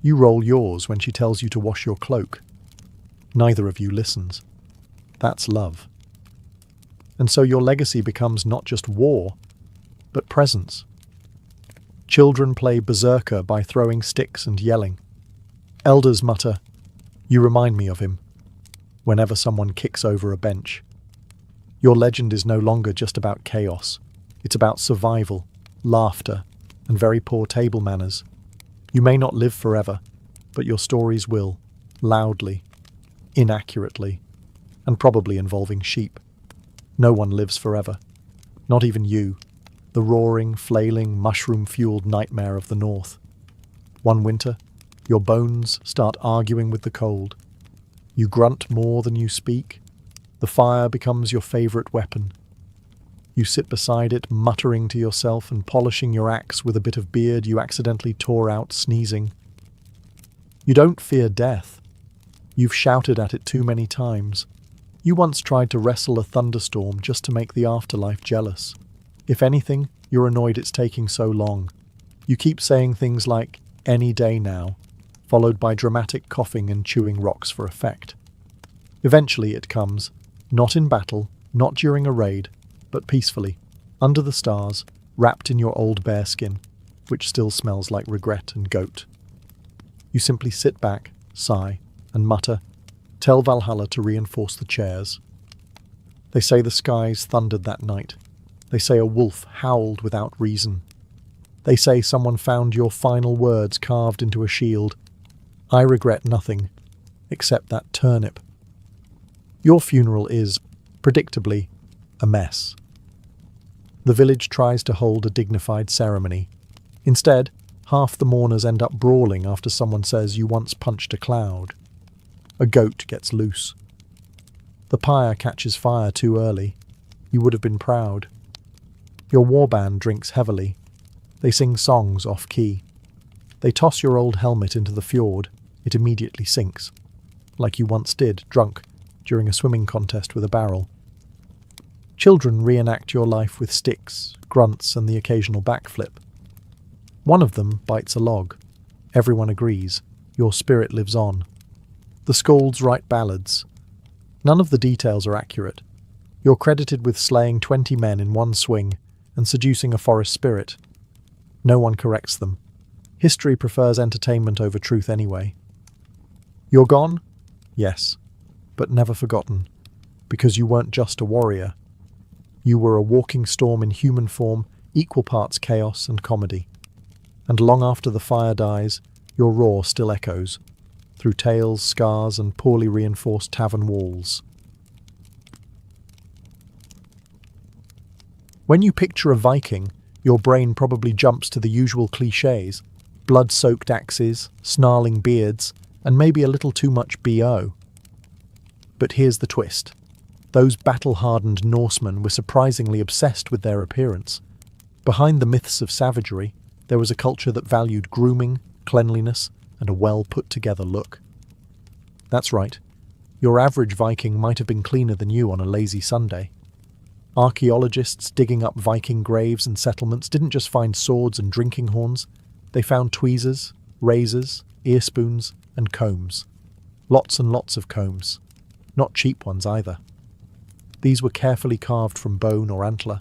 You roll yours when she tells you to wash your cloak. Neither of you listens. That's love. And so your legacy becomes not just war, but presence. Children play berserker by throwing sticks and yelling. Elders mutter, "You remind me of him," whenever someone kicks over a bench. Your legend is no longer just about chaos. It's about survival. laughter, and very poor table manners. You may not live forever, but your stories will, loudly, inaccurately, and probably involving sheep. No one lives forever. Not even you, the roaring, flailing, mushroom-fueled nightmare of the north. One winter, your bones start arguing with the cold. You grunt more than you speak. The fire becomes your favorite weapon. You sit beside it, muttering to yourself and polishing your axe with a bit of beard you accidentally tore out sneezing. You don't fear death. You've shouted at it too many times. You once tried to wrestle a thunderstorm just to make the afterlife jealous. If anything, you're annoyed it's taking so long. You keep saying things like, "any day now," followed by dramatic coughing and chewing rocks for effect. Eventually it comes, not in battle, not during a raid, but peacefully, under the stars, wrapped in your old bearskin, which still smells like regret and goat. You simply sit back, sigh, and mutter, "Tell Valhalla to reinforce the chairs." They say the skies thundered that night. They say a wolf howled without reason. They say someone found your final words carved into a shield. I regret nothing, except that turnip. Your funeral is, predictably, a mess. The village tries to hold a dignified ceremony. Instead, half the mourners end up brawling after someone says you once punched a cloud. A goat gets loose. The pyre catches fire too early. You would have been proud. Your warband drinks heavily. They sing songs off-key. They toss your old helmet into the fjord. It immediately sinks, like you once did, drunk, during a swimming contest with a barrel. Children reenact your life with sticks, grunts, and the occasional backflip. One of them bites a log. Everyone agrees. Your spirit lives on. The skalds write ballads. None of the details are accurate. You're credited with slaying 20 men in one swing and seducing a forest spirit. No one corrects them. History prefers entertainment over truth anyway. You're gone? Yes, but never forgotten, because you weren't just a warrior. You were a walking storm in human form, equal parts chaos and comedy. And long after the fire dies, your roar still echoes, through tales, scars, and poorly reinforced tavern walls. When you picture a Viking, your brain probably jumps to the usual clichés: blood-soaked axes, snarling beards, and maybe a little too much BO. But here's the twist. Those battle-hardened Norsemen were surprisingly obsessed with their appearance. Behind the myths of savagery, there was a culture that valued grooming, cleanliness, and a well-put-together look. That's right. Your average Viking might have been cleaner than you on a lazy Sunday. Archaeologists digging up Viking graves and settlements didn't just find swords and drinking horns. They found tweezers, razors, ear spoons, and combs. Lots and lots of combs. Not cheap ones either. These were carefully carved from bone or antler,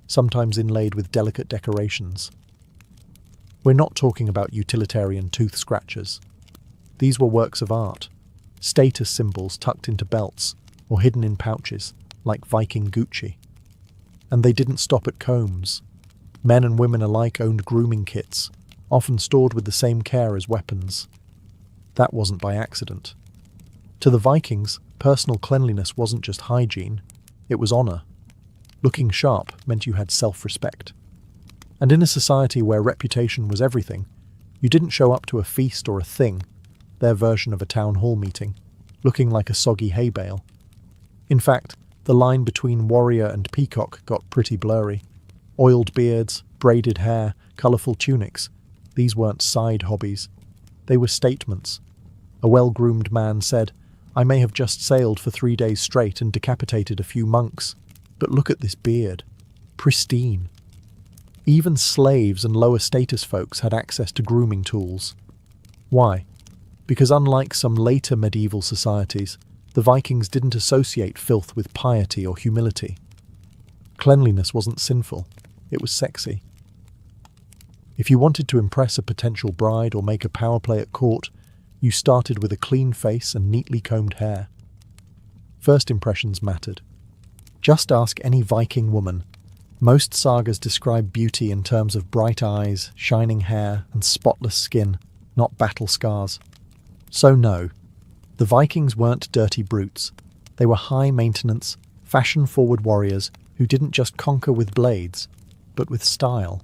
sometimes inlaid with delicate decorations. We're not talking about utilitarian tooth scratchers. These were works of art, status symbols tucked into belts or hidden in pouches, like Viking Gucci. And they didn't stop at combs. Men and women alike owned grooming kits, often stored with the same care as weapons. That wasn't by accident. To the Vikings, personal cleanliness wasn't just hygiene, it was honor. Looking sharp meant you had self-respect. And in a society where reputation was everything, you didn't show up to a feast or a thing, their version of a town hall meeting, looking like a soggy hay bale. In fact, the line between warrior and peacock got pretty blurry. Oiled beards, braided hair, colourful tunics. These weren't side hobbies. They were statements. A well-groomed man said, "I may have just sailed for 3 days straight and decapitated a few monks, but look at this beard. Pristine." Even slaves and lower status folks had access to grooming tools. Why? Because unlike some later medieval societies, the Vikings didn't associate filth with piety or humility. Cleanliness wasn't sinful, it was sexy. If you wanted to impress a potential bride or make a power play at court, you started with a clean face and neatly combed hair. First impressions mattered. Just ask any Viking woman. Most sagas describe beauty in terms of bright eyes, shining hair, and spotless skin, not battle scars. So no, the Vikings weren't dirty brutes. They were high-maintenance, fashion-forward warriors who didn't just conquer with blades, but with style.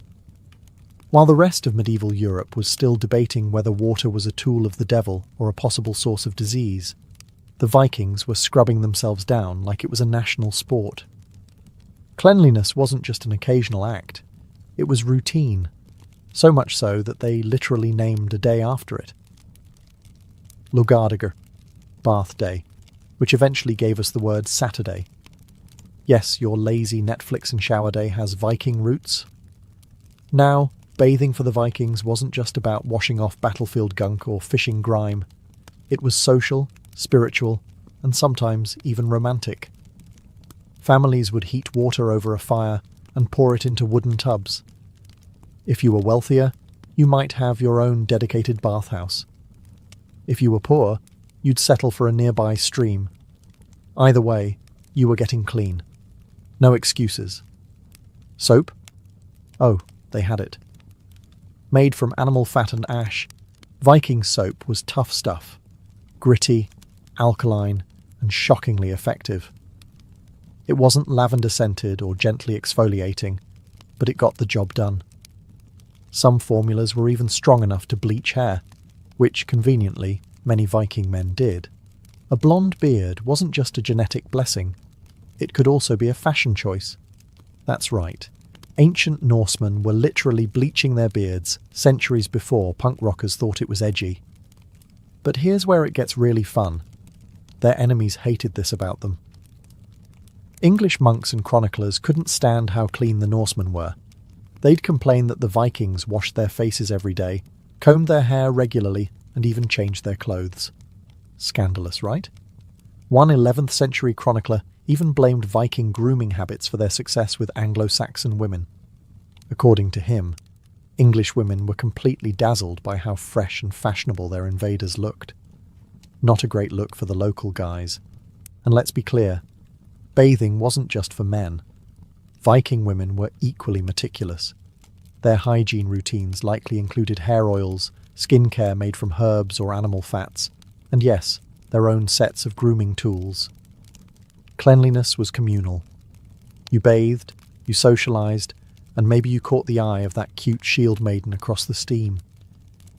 While the rest of medieval Europe was still debating whether water was a tool of the devil or a possible source of disease, the Vikings were scrubbing themselves down like it was a national sport. Cleanliness wasn't just an occasional act, it was routine, so much so that they literally named a day after it. Lugardagr, Bath Day, which eventually gave us the word Saturday. Yes, your lazy Netflix and shower day has Viking roots. Now, bathing for the Vikings wasn't just about washing off battlefield gunk or fishing grime. It was social, spiritual, and sometimes even romantic. Families would heat water over a fire and pour it into wooden tubs. If you were wealthier, you might have your own dedicated bathhouse. If you were poor, you'd settle for a nearby stream. Either way, you were getting clean. No excuses. Soap? Oh, they had it. Made from animal fat and ash, Viking soap was tough stuff. Gritty, alkaline, and shockingly effective. It wasn't lavender-scented or gently exfoliating, but it got the job done. Some formulas were even strong enough to bleach hair, which, conveniently, many Viking men did. A blonde beard wasn't just a genetic blessing, it could also be a fashion choice. That's right, ancient Norsemen were literally bleaching their beards centuries before punk rockers thought it was edgy. But here's where it gets really fun. Their enemies hated this about them. English monks and chroniclers couldn't stand how clean the Norsemen were. They'd complain that the Vikings washed their faces every day, combed their hair regularly, and even changed their clothes. Scandalous, right? One 11th century chronicler even blamed Viking grooming habits for their success with Anglo-Saxon women. According to him, English women were completely dazzled by how fresh and fashionable their invaders looked. Not a great look for the local guys. And let's be clear, bathing wasn't just for men. Viking women were equally meticulous. Their hygiene routines likely included hair oils, skincare made from herbs or animal fats, and yes, their own sets of grooming tools. Cleanliness was communal. You bathed, you socialized, and maybe you caught the eye of that cute shield maiden across the steam.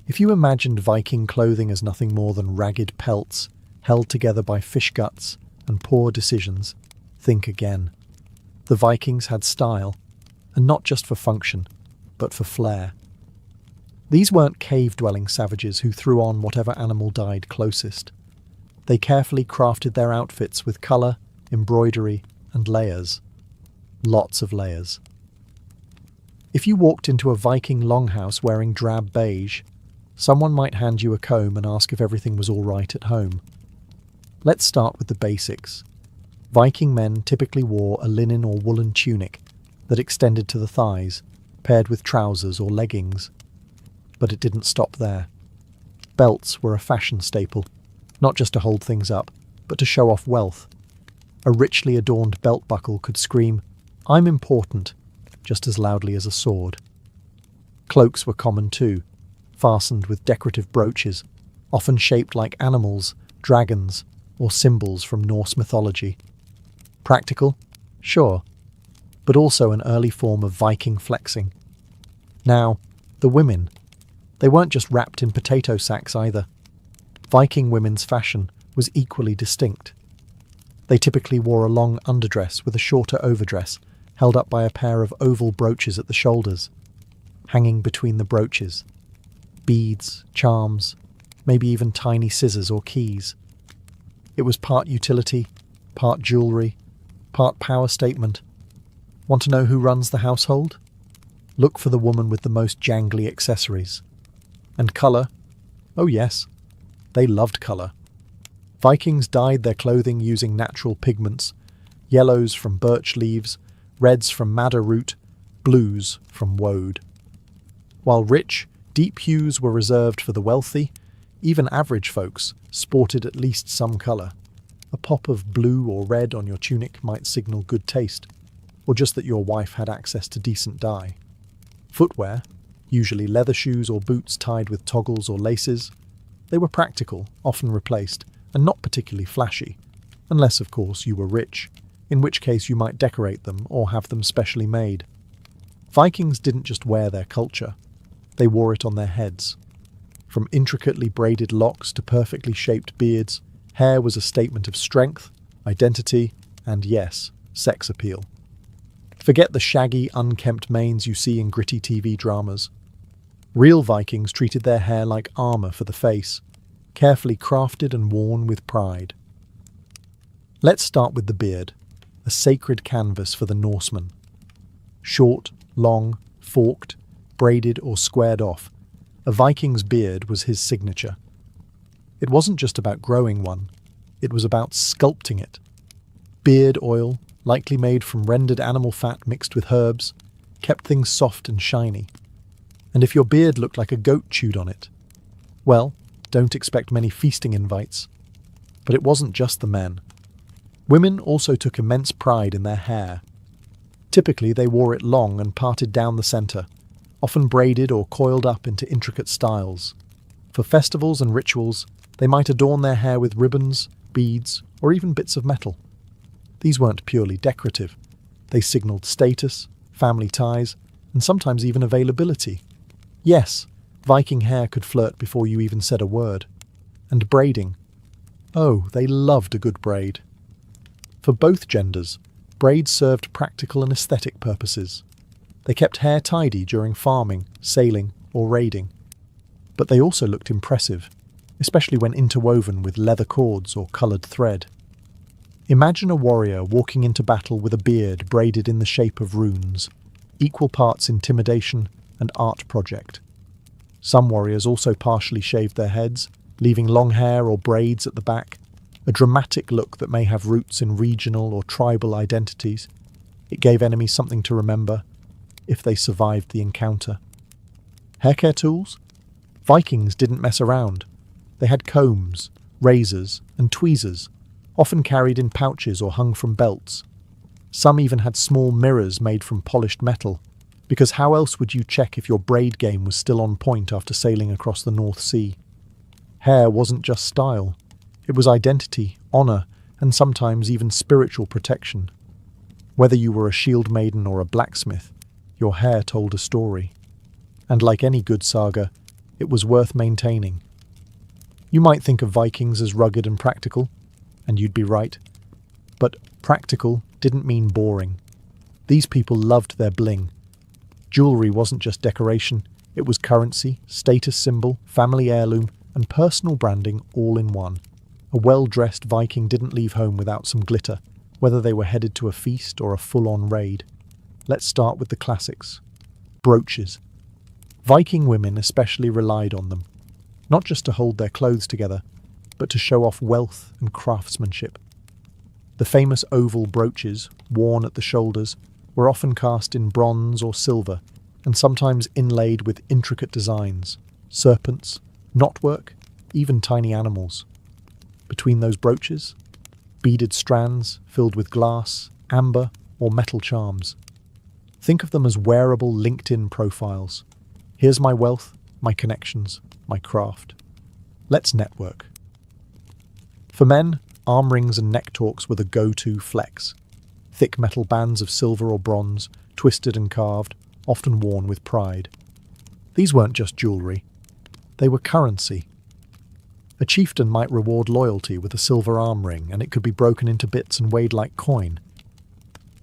If you imagined Viking clothing as nothing more than ragged pelts, held together by fish guts and poor decisions, think again. The Vikings had style, and not just for function, but for flair. These weren't cave-dwelling savages who threw on whatever animal died closest. They carefully crafted their outfits with colour, embroidery, and layers. Lots of layers. If you walked into a Viking longhouse wearing drab beige, someone might hand you a comb and ask if everything was all right at home. Let's start with the basics. Viking men typically wore a linen or woolen tunic that extended to the thighs, paired with trousers or leggings. But it didn't stop there. Belts were a fashion staple, not just to hold things up, but to show off wealth. A richly adorned belt buckle could scream, "I'm important," just as loudly as a sword. Cloaks were common too, fastened with decorative brooches, often shaped like animals, dragons, or symbols from Norse mythology. Practical? Sure, but also an early form of Viking flexing. Now, the women. They weren't just wrapped in potato sacks either. Viking women's fashion was equally distinct. They typically wore a long underdress with a shorter overdress, held up by a pair of oval brooches at the shoulders. Hanging between the brooches, beads, charms, maybe even tiny scissors or keys. It was part utility, part jewellery, part power statement. Want to know who runs the household? Look for the woman with the most jangly accessories. And colour? Oh yes, they loved colour. Vikings dyed their clothing using natural pigments, yellows from birch leaves, reds from madder root, blues from woad. While rich, deep hues were reserved for the wealthy, even average folks sported at least some colour. A pop of blue or red on your tunic might signal good taste. or just that your wife had access to decent dye. Footwear, usually leather shoes or boots tied with toggles or laces, they were practical, often replaced, and not particularly flashy, unless, of course, you were rich, in which case you might decorate them or have them specially made. Vikings didn't just wear their culture, they wore it on their heads. From intricately braided locks to perfectly shaped beards, hair was a statement of strength, identity, and yes, sex appeal. Forget the shaggy, unkempt manes you see in gritty TV dramas. Real Vikings treated their hair like armor for the face, carefully crafted and worn with pride. Let's start with the beard, a sacred canvas for the Norseman. Short, long, forked, braided or squared off, a Viking's beard was his signature. It wasn't just about growing one, it was about sculpting it. Beard oil, likely made from rendered animal fat mixed with herbs, kept things soft and shiny. And if your beard looked like a goat chewed on it, well, don't expect many feasting invites. But it wasn't just the men. Women also took immense pride in their hair. Typically, they wore it long and parted down the centre, often braided or coiled up into intricate styles. For festivals and rituals, they might adorn their hair with ribbons, beads, or even bits of metal. These weren't purely decorative. They signalled status, family ties, and sometimes even availability. Yes, Viking hair could flirt before you even said a word. And braiding. Oh, they loved a good braid. For both genders, braids served practical and aesthetic purposes. They kept hair tidy during farming, sailing, or raiding. But they also looked impressive, especially when interwoven with leather cords or coloured thread. Imagine a warrior walking into battle with a beard braided in the shape of runes, equal parts intimidation and art project. Some warriors also partially shaved their heads, leaving long hair or braids at the back, a dramatic look that may have roots in regional or tribal identities. It gave enemies something to remember, if they survived the encounter. Haircare tools? Vikings didn't mess around. They had combs, razors, and tweezers, often carried in pouches or hung from belts. Some even had small mirrors made from polished metal, because how else would you check if your braid game was still on point after sailing across the North Sea? Hair wasn't just style. It was identity, honour, and sometimes even spiritual protection. Whether you were a shield maiden or a blacksmith, your hair told a story. And like any good saga, it was worth maintaining. You might think of Vikings as rugged and practical, and you'd be right. But practical didn't mean boring. These people loved their bling. Jewellery wasn't just decoration, it was currency, status symbol, family heirloom, and personal branding all in one. A well-dressed Viking didn't leave home without some glitter, whether they were headed to a feast or a full-on raid. Let's start with the classics. Brooches. Viking women especially relied on them, not just to hold their clothes together, but to show off wealth and craftsmanship. The famous oval brooches, worn at the shoulders, were often cast in bronze or silver, and sometimes inlaid with intricate designs, serpents, knotwork, even tiny animals. Between those brooches, beaded strands filled with glass, amber, or metal charms. Think of them as wearable LinkedIn profiles. Here's my wealth, my connections, my craft. Let's network. For men, arm rings and neck torques were the go-to flex. Thick metal bands of silver or bronze, twisted and carved, often worn with pride. These weren't just jewellery. They were currency. A chieftain might reward loyalty with a silver arm ring, and it could be broken into bits and weighed like coin.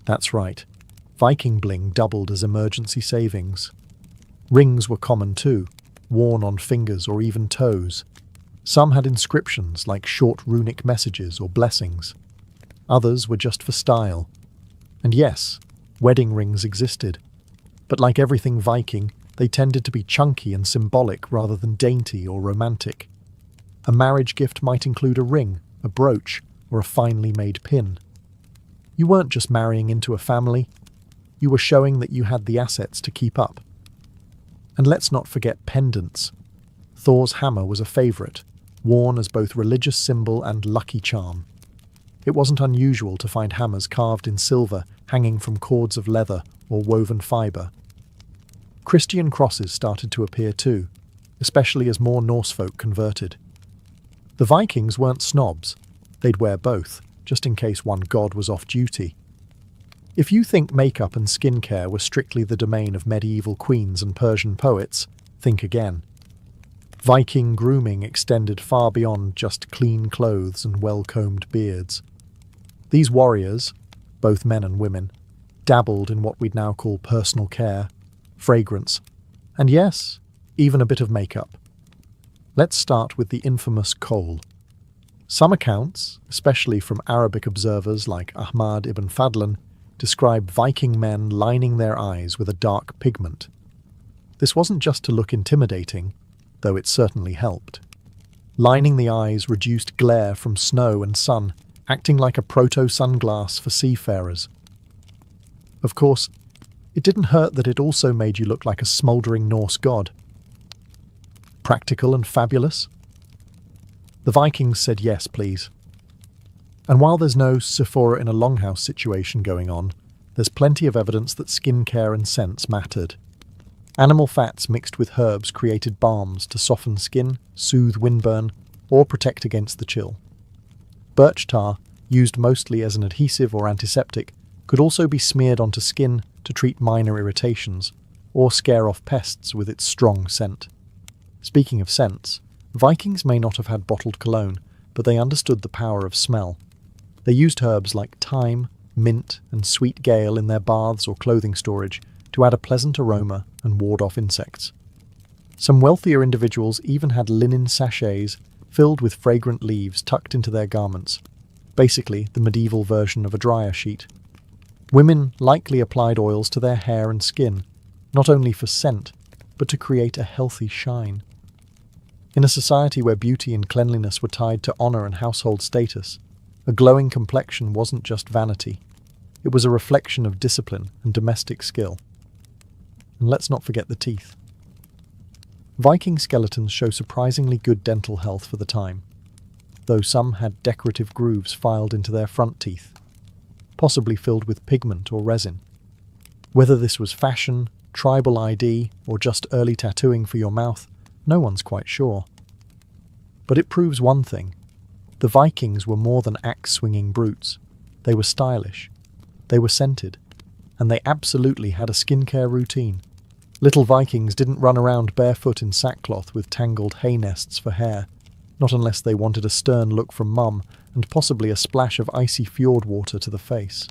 That's right. Viking bling doubled as emergency savings. Rings were common too, worn on fingers or even toes. Some had inscriptions like short runic messages or blessings. Others were just for style. And yes, wedding rings existed. But like everything Viking, they tended to be chunky and symbolic rather than dainty or romantic. A marriage gift might include a ring, a brooch, or a finely made pin. You weren't just marrying into a family, you were showing that you had the assets to keep up. And let's not forget pendants. Thor's hammer was a favourite, worn as both religious symbol and lucky charm. It wasn't unusual to find hammers carved in silver hanging from cords of leather or woven fibre. Christian crosses started to appear too, especially as more Norse folk converted. The Vikings weren't snobs. They'd wear both, just in case one god was off duty. If you think makeup and skincare were strictly the domain of medieval queens and Persian poets, think again. Viking grooming extended far beyond just clean clothes and well-combed beards. These warriors, both men and women, dabbled in what we'd now call personal care, fragrance, and yes, even a bit of makeup. Let's start with the infamous kohl. Some accounts, especially from Arabic observers like Ahmad ibn Fadlan, describe Viking men lining their eyes with a dark pigment. This wasn't just to look intimidating, though it certainly helped. Lining the eyes reduced glare from snow and sun, acting like a proto-sunglass for seafarers. Of course, it didn't hurt that it also made you look like a smouldering Norse god. Practical and fabulous? The Vikings said yes, please. And while there's no Sephora in a longhouse situation going on, there's plenty of evidence that skincare and scents mattered. Animal fats mixed with herbs created balms to soften skin, soothe windburn, or protect against the chill. Birch tar, used mostly as an adhesive or antiseptic, could also be smeared onto skin to treat minor irritations, or scare off pests with its strong scent. Speaking of scents, Vikings may not have had bottled cologne, but they understood the power of smell. They used herbs like thyme, mint, and sweet gale in their baths or clothing storage to add a pleasant aroma and ward off insects. Some wealthier individuals even had linen sachets filled with fragrant leaves tucked into their garments, basically the medieval version of a dryer sheet. Women likely applied oils to their hair and skin, not only for scent, but to create a healthy shine. In a society where beauty and cleanliness were tied to honor and household status, a glowing complexion wasn't just vanity. It was a reflection of discipline and domestic skill. And let's not forget the teeth. Viking skeletons show surprisingly good dental health for the time, though some had decorative grooves filed into their front teeth, possibly filled with pigment or resin. Whether this was fashion, tribal ID, or just early tattooing for your mouth, no one's quite sure. But it proves one thing. The Vikings were more than axe-swinging brutes. They were stylish. They were scented. And they absolutely had a skincare routine. Little Vikings didn't run around barefoot in sackcloth with tangled hay nests for hair, not unless they wanted a stern look from mum and possibly a splash of icy fjord water to the face.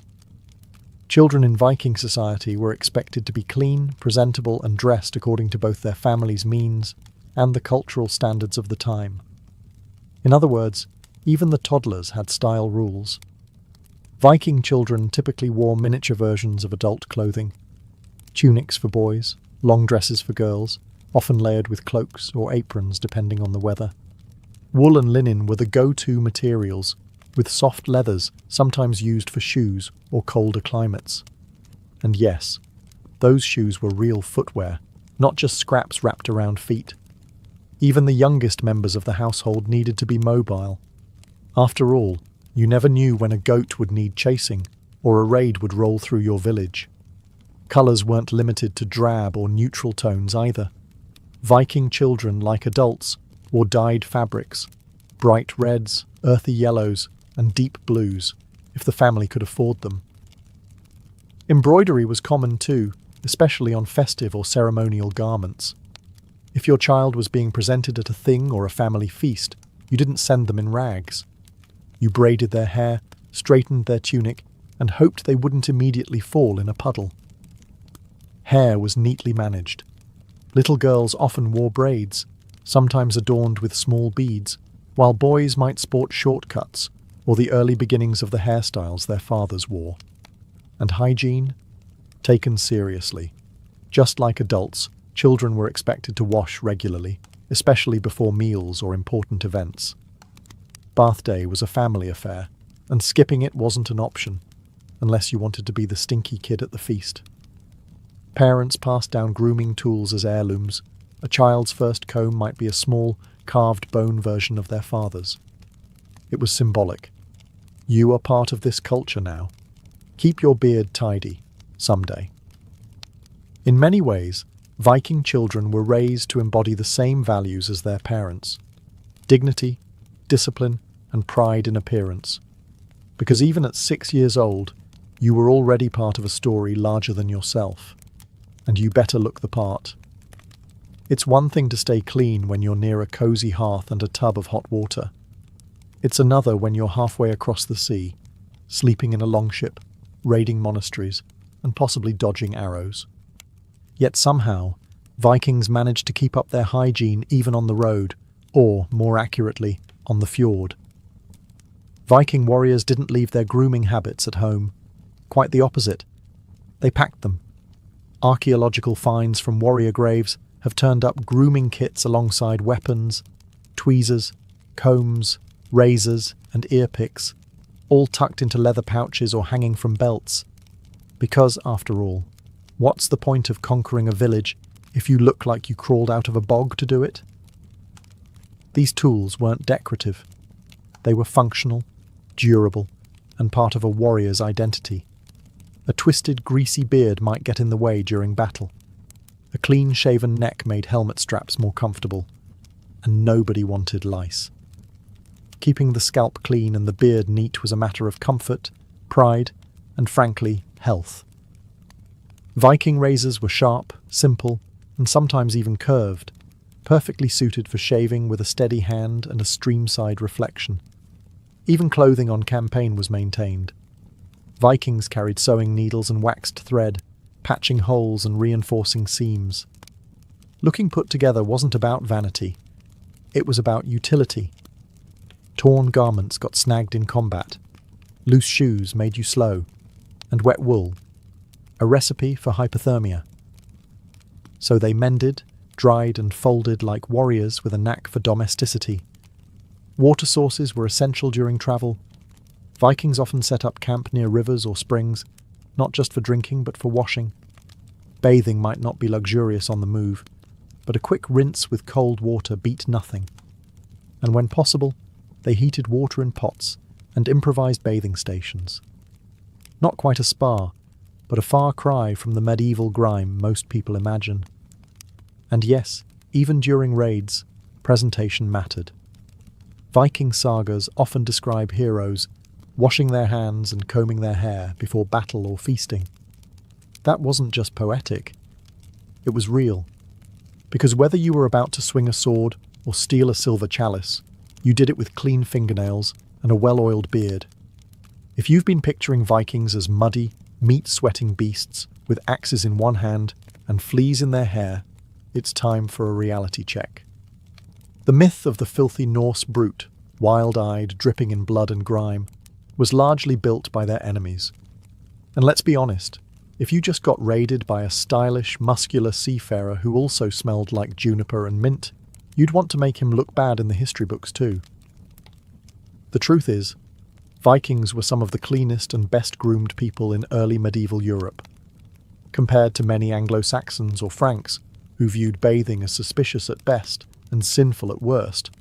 Children in Viking society were expected to be clean, presentable, and dressed according to both their family's means and the cultural standards of the time. In other words, even the toddlers had style rules. Viking children typically wore miniature versions of adult clothing. Tunics for boys, long dresses for girls, often layered with cloaks or aprons depending on the weather. Wool and linen were the go-to materials, with soft leathers sometimes used for shoes or colder climates. And yes, those shoes were real footwear, not just scraps wrapped around feet. Even the youngest members of the household needed to be mobile. After all, you never knew when a goat would need chasing, or a raid would roll through your village. Colours weren't limited to drab or neutral tones either. Viking children, like adults, wore dyed fabrics, bright reds, earthy yellows, and deep blues, if the family could afford them. Embroidery was common too, especially on festive or ceremonial garments. If your child was being presented at a thing or a family feast, you didn't send them in rags. You braided their hair, straightened their tunic, and hoped they wouldn't immediately fall in a puddle. Hair was neatly managed. Little girls often wore braids, sometimes adorned with small beads, while boys might sport shortcuts or the early beginnings of the hairstyles their fathers wore. And hygiene? Taken seriously. Just like adults, children were expected to wash regularly, especially before meals or important events. Bath day was a family affair, and skipping it wasn't an option, unless you wanted to be the stinky kid at the feast. Parents passed down grooming tools as heirlooms. A child's first comb might be a small, carved bone version of their father's. It was symbolic. You are part of this culture now. Keep your beard tidy, someday. In many ways, Viking children were raised to embody the same values as their parents: dignity, discipline, and pride in appearance. Because even at 6 years old, you were already part of a story larger than yourself, and you better look the part. It's one thing to stay clean when you're near a cozy hearth and a tub of hot water. It's another when you're halfway across the sea, sleeping in a longship, raiding monasteries, and possibly dodging arrows. Yet somehow, Vikings managed to keep up their hygiene even on the road, or, more accurately, on the fjord. Viking warriors didn't leave their grooming habits at home. Quite the opposite. They packed them. Archaeological finds from warrior graves have turned up grooming kits alongside weapons, tweezers, combs, razors, and ear picks, all tucked into leather pouches or hanging from belts. Because, after all, what's the point of conquering a village if you look like you crawled out of a bog to do it? These tools weren't decorative. They were functional, durable, and part of a warrior's identity. A twisted, greasy beard might get in the way during battle. A clean-shaven neck made helmet straps more comfortable, and nobody wanted lice. Keeping the scalp clean and the beard neat was a matter of comfort, pride, and frankly, health. Viking razors were sharp, simple, and sometimes even curved, perfectly suited for shaving with a steady hand and a stream-side reflection. Even clothing on campaign was maintained. Vikings carried sewing needles and waxed thread, patching holes and reinforcing seams. Looking put together wasn't about vanity. It was about utility. Torn garments got snagged in combat. Loose shoes made you slow. And wet wool. A recipe for hypothermia. So they mended, dried and folded like warriors with a knack for domesticity. Water sources were essential during travel. Vikings often set up camp near rivers or springs, not just for drinking but for washing. Bathing might not be luxurious on the move, but a quick rinse with cold water beat nothing. And when possible, they heated water in pots and improvised bathing stations. Not quite a spa, but a far cry from the medieval grime most people imagine. And yes, even during raids, presentation mattered. Viking sagas often describe heroes washing their hands and combing their hair before battle or feasting. That wasn't just poetic. It was real. Because whether you were about to swing a sword or steal a silver chalice, you did it with clean fingernails and a well-oiled beard. If you've been picturing Vikings as muddy, meat-sweating beasts with axes in one hand and fleas in their hair, it's time for a reality check. The myth of the filthy Norse brute, wild-eyed, dripping in blood and grime, was largely built by their enemies. And let's be honest, if you just got raided by a stylish, muscular seafarer who also smelled like juniper and mint, you'd want to make him look bad in the history books too. The truth is, Vikings were some of the cleanest and best-groomed people in early medieval Europe. Compared to many Anglo-Saxons or Franks, who viewed bathing as suspicious at best and sinful at worst,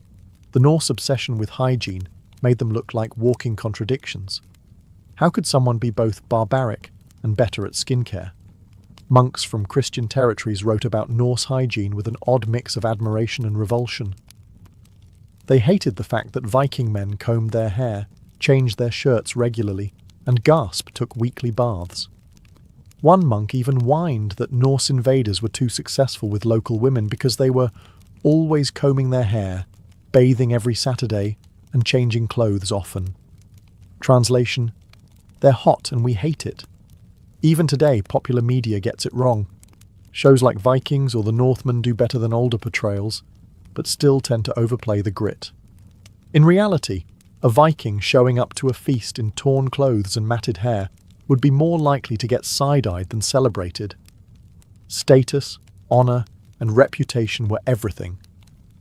the Norse obsession with hygiene made them look like walking contradictions. How could someone be both barbaric and better at skincare? Monks from Christian territories wrote about Norse hygiene with an odd mix of admiration and revulsion. They hated the fact that Viking men combed their hair, changed their shirts regularly, and took weekly baths. One monk even whined that Norse invaders were too successful with local women because they were always combing their hair, bathing every Saturday, and changing clothes often. Translation: they're hot and we hate it. Even today, popular media gets it wrong. Shows like Vikings or the Northmen do better than older portrayals, but still tend to overplay the grit. In reality, a Viking showing up to a feast in torn clothes and matted hair would be more likely to get side-eyed than celebrated. Status, honour, and reputation were everything,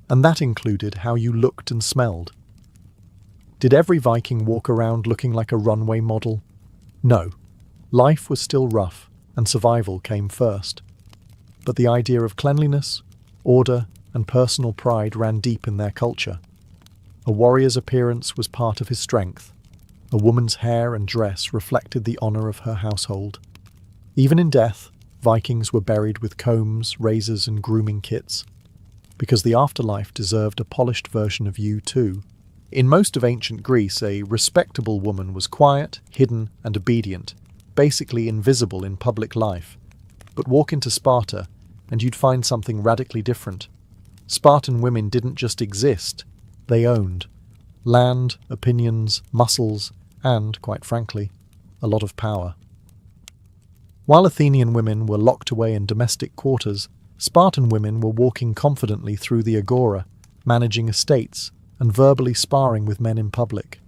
and that included how you looked and smelled. Did every Viking walk around looking like a runway model? No. Life was still rough, and survival came first. But the idea of cleanliness, order, and personal pride ran deep in their culture. A warrior's appearance was part of his strength. A woman's hair and dress reflected the honor of her household. Even in death, Vikings were buried with combs, razors, and grooming kits, because the afterlife deserved a polished version of you too. In most of ancient Greece, a respectable woman was quiet, hidden, and obedient, basically invisible in public life. But walk into Sparta, and you'd find something radically different. Spartan women didn't just exist, they owned land, opinions, muscles, and, quite frankly, a lot of power. While Athenian women were locked away in domestic quarters, Spartan women were walking confidently through the agora, managing estates, and verbally sparring with men in public.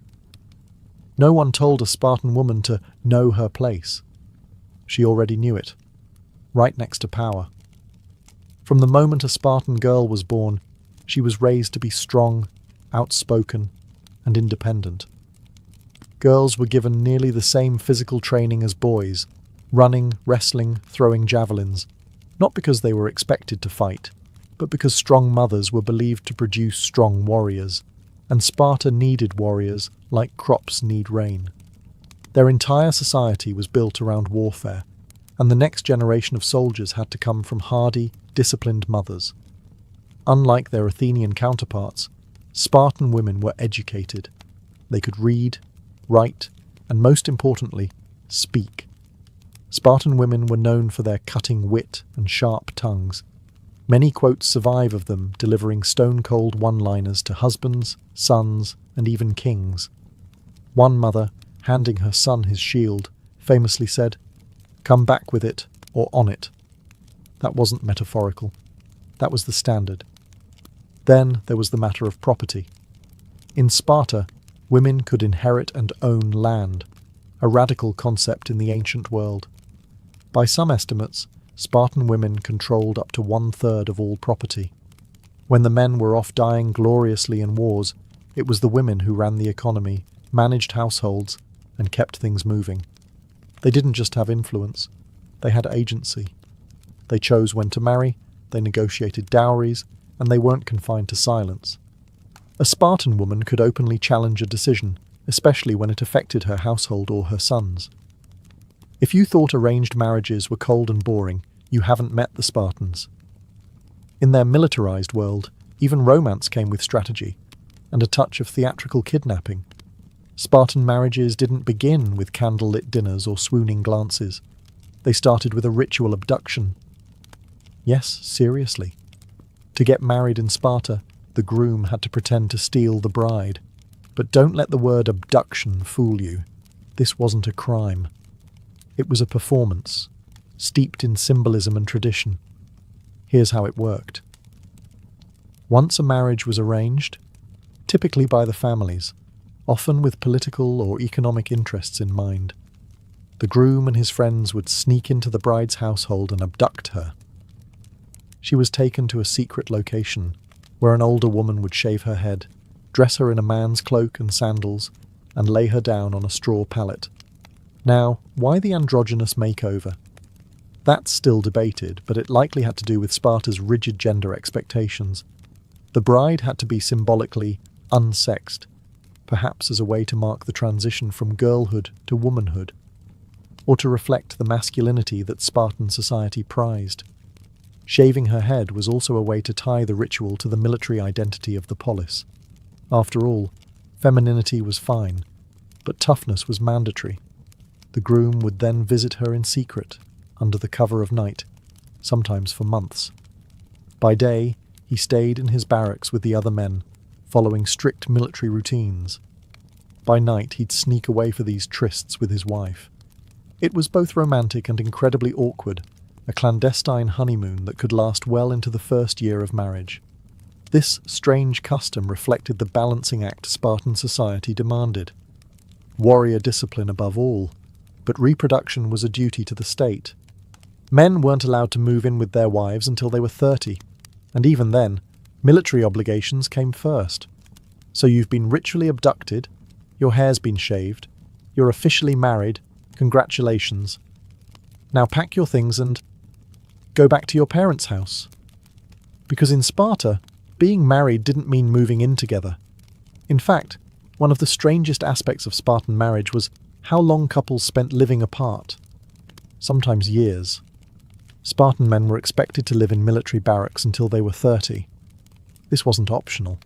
No one told a Spartan woman to know her place. She already knew it, right next to power. From the moment a Spartan girl was born, she was raised to be strong, outspoken, and independent. Girls were given nearly the same physical training as boys, running, wrestling, throwing javelins, not because they were expected to fight, but because strong mothers were believed to produce strong warriors, and Sparta needed warriors like crops need rain. Their entire society was built around warfare, and the next generation of soldiers had to come from hardy, disciplined mothers. Unlike their Athenian counterparts, Spartan women were educated. They could read, write, and most importantly, speak. Spartan women were known for their cutting wit and sharp tongues. Many quotes survive of them delivering stone-cold one-liners to husbands, sons, and even kings. One mother, handing her son his shield, famously said, "Come back with it, or on it." That wasn't metaphorical. That was the standard. Then there was the matter of property. In Sparta, women could inherit and own land, a radical concept in the ancient world. By some estimates, Spartan women controlled up to 1/3 of all property. When the men were off dying gloriously in wars, it was the women who ran the economy, managed households, and kept things moving. They didn't just have influence, they had agency. They chose when to marry, they negotiated dowries, and they weren't confined to silence. A Spartan woman could openly challenge a decision, especially when it affected her household or her sons. If you thought arranged marriages were cold and boring, you haven't met the Spartans. In their militarized world, even romance came with strategy, and a touch of theatrical kidnapping. Spartan marriages didn't begin with candlelit dinners or swooning glances. They started with a ritual abduction. Yes, seriously. To get married in Sparta, the groom had to pretend to steal the bride. But don't let the word abduction fool you. This wasn't a crime. It was a performance, steeped in symbolism and tradition. Here's how it worked. Once a marriage was arranged, typically by the families, often with political or economic interests in mind, the groom and his friends would sneak into the bride's household and abduct her. She was taken to a secret location, where an older woman would shave her head, dress her in a man's cloak and sandals, and lay her down on a straw pallet. Now, why the androgynous makeover? That's still debated, but it likely had to do with Sparta's rigid gender expectations. The bride had to be symbolically unsexed, perhaps as a way to mark the transition from girlhood to womanhood, or to reflect the masculinity that Spartan society prized. Shaving her head was also a way to tie the ritual to the military identity of the polis. After all, femininity was fine, but toughness was mandatory. The groom would then visit her in secret, under the cover of night, sometimes for months. By day, he stayed in his barracks with the other men, following strict military routines. By night, he'd sneak away for these trysts with his wife. It was both romantic and incredibly awkward, a clandestine honeymoon that could last well into the first year of marriage. This strange custom reflected the balancing act Spartan society demanded. Warrior discipline above all, but reproduction was a duty to the state. Men weren't allowed to move in with their wives until they were 30, and even then, military obligations came first. So you've been ritually abducted, your hair's been shaved, you're officially married, congratulations. Now pack your things and go back to your parents' house. Because in Sparta, being married didn't mean moving in together. In fact, One of the strangest aspects of Spartan marriage was how long couples spent living apart, sometimes years. Spartan men were expected to live in military barracks until they were 30. This wasn't optional.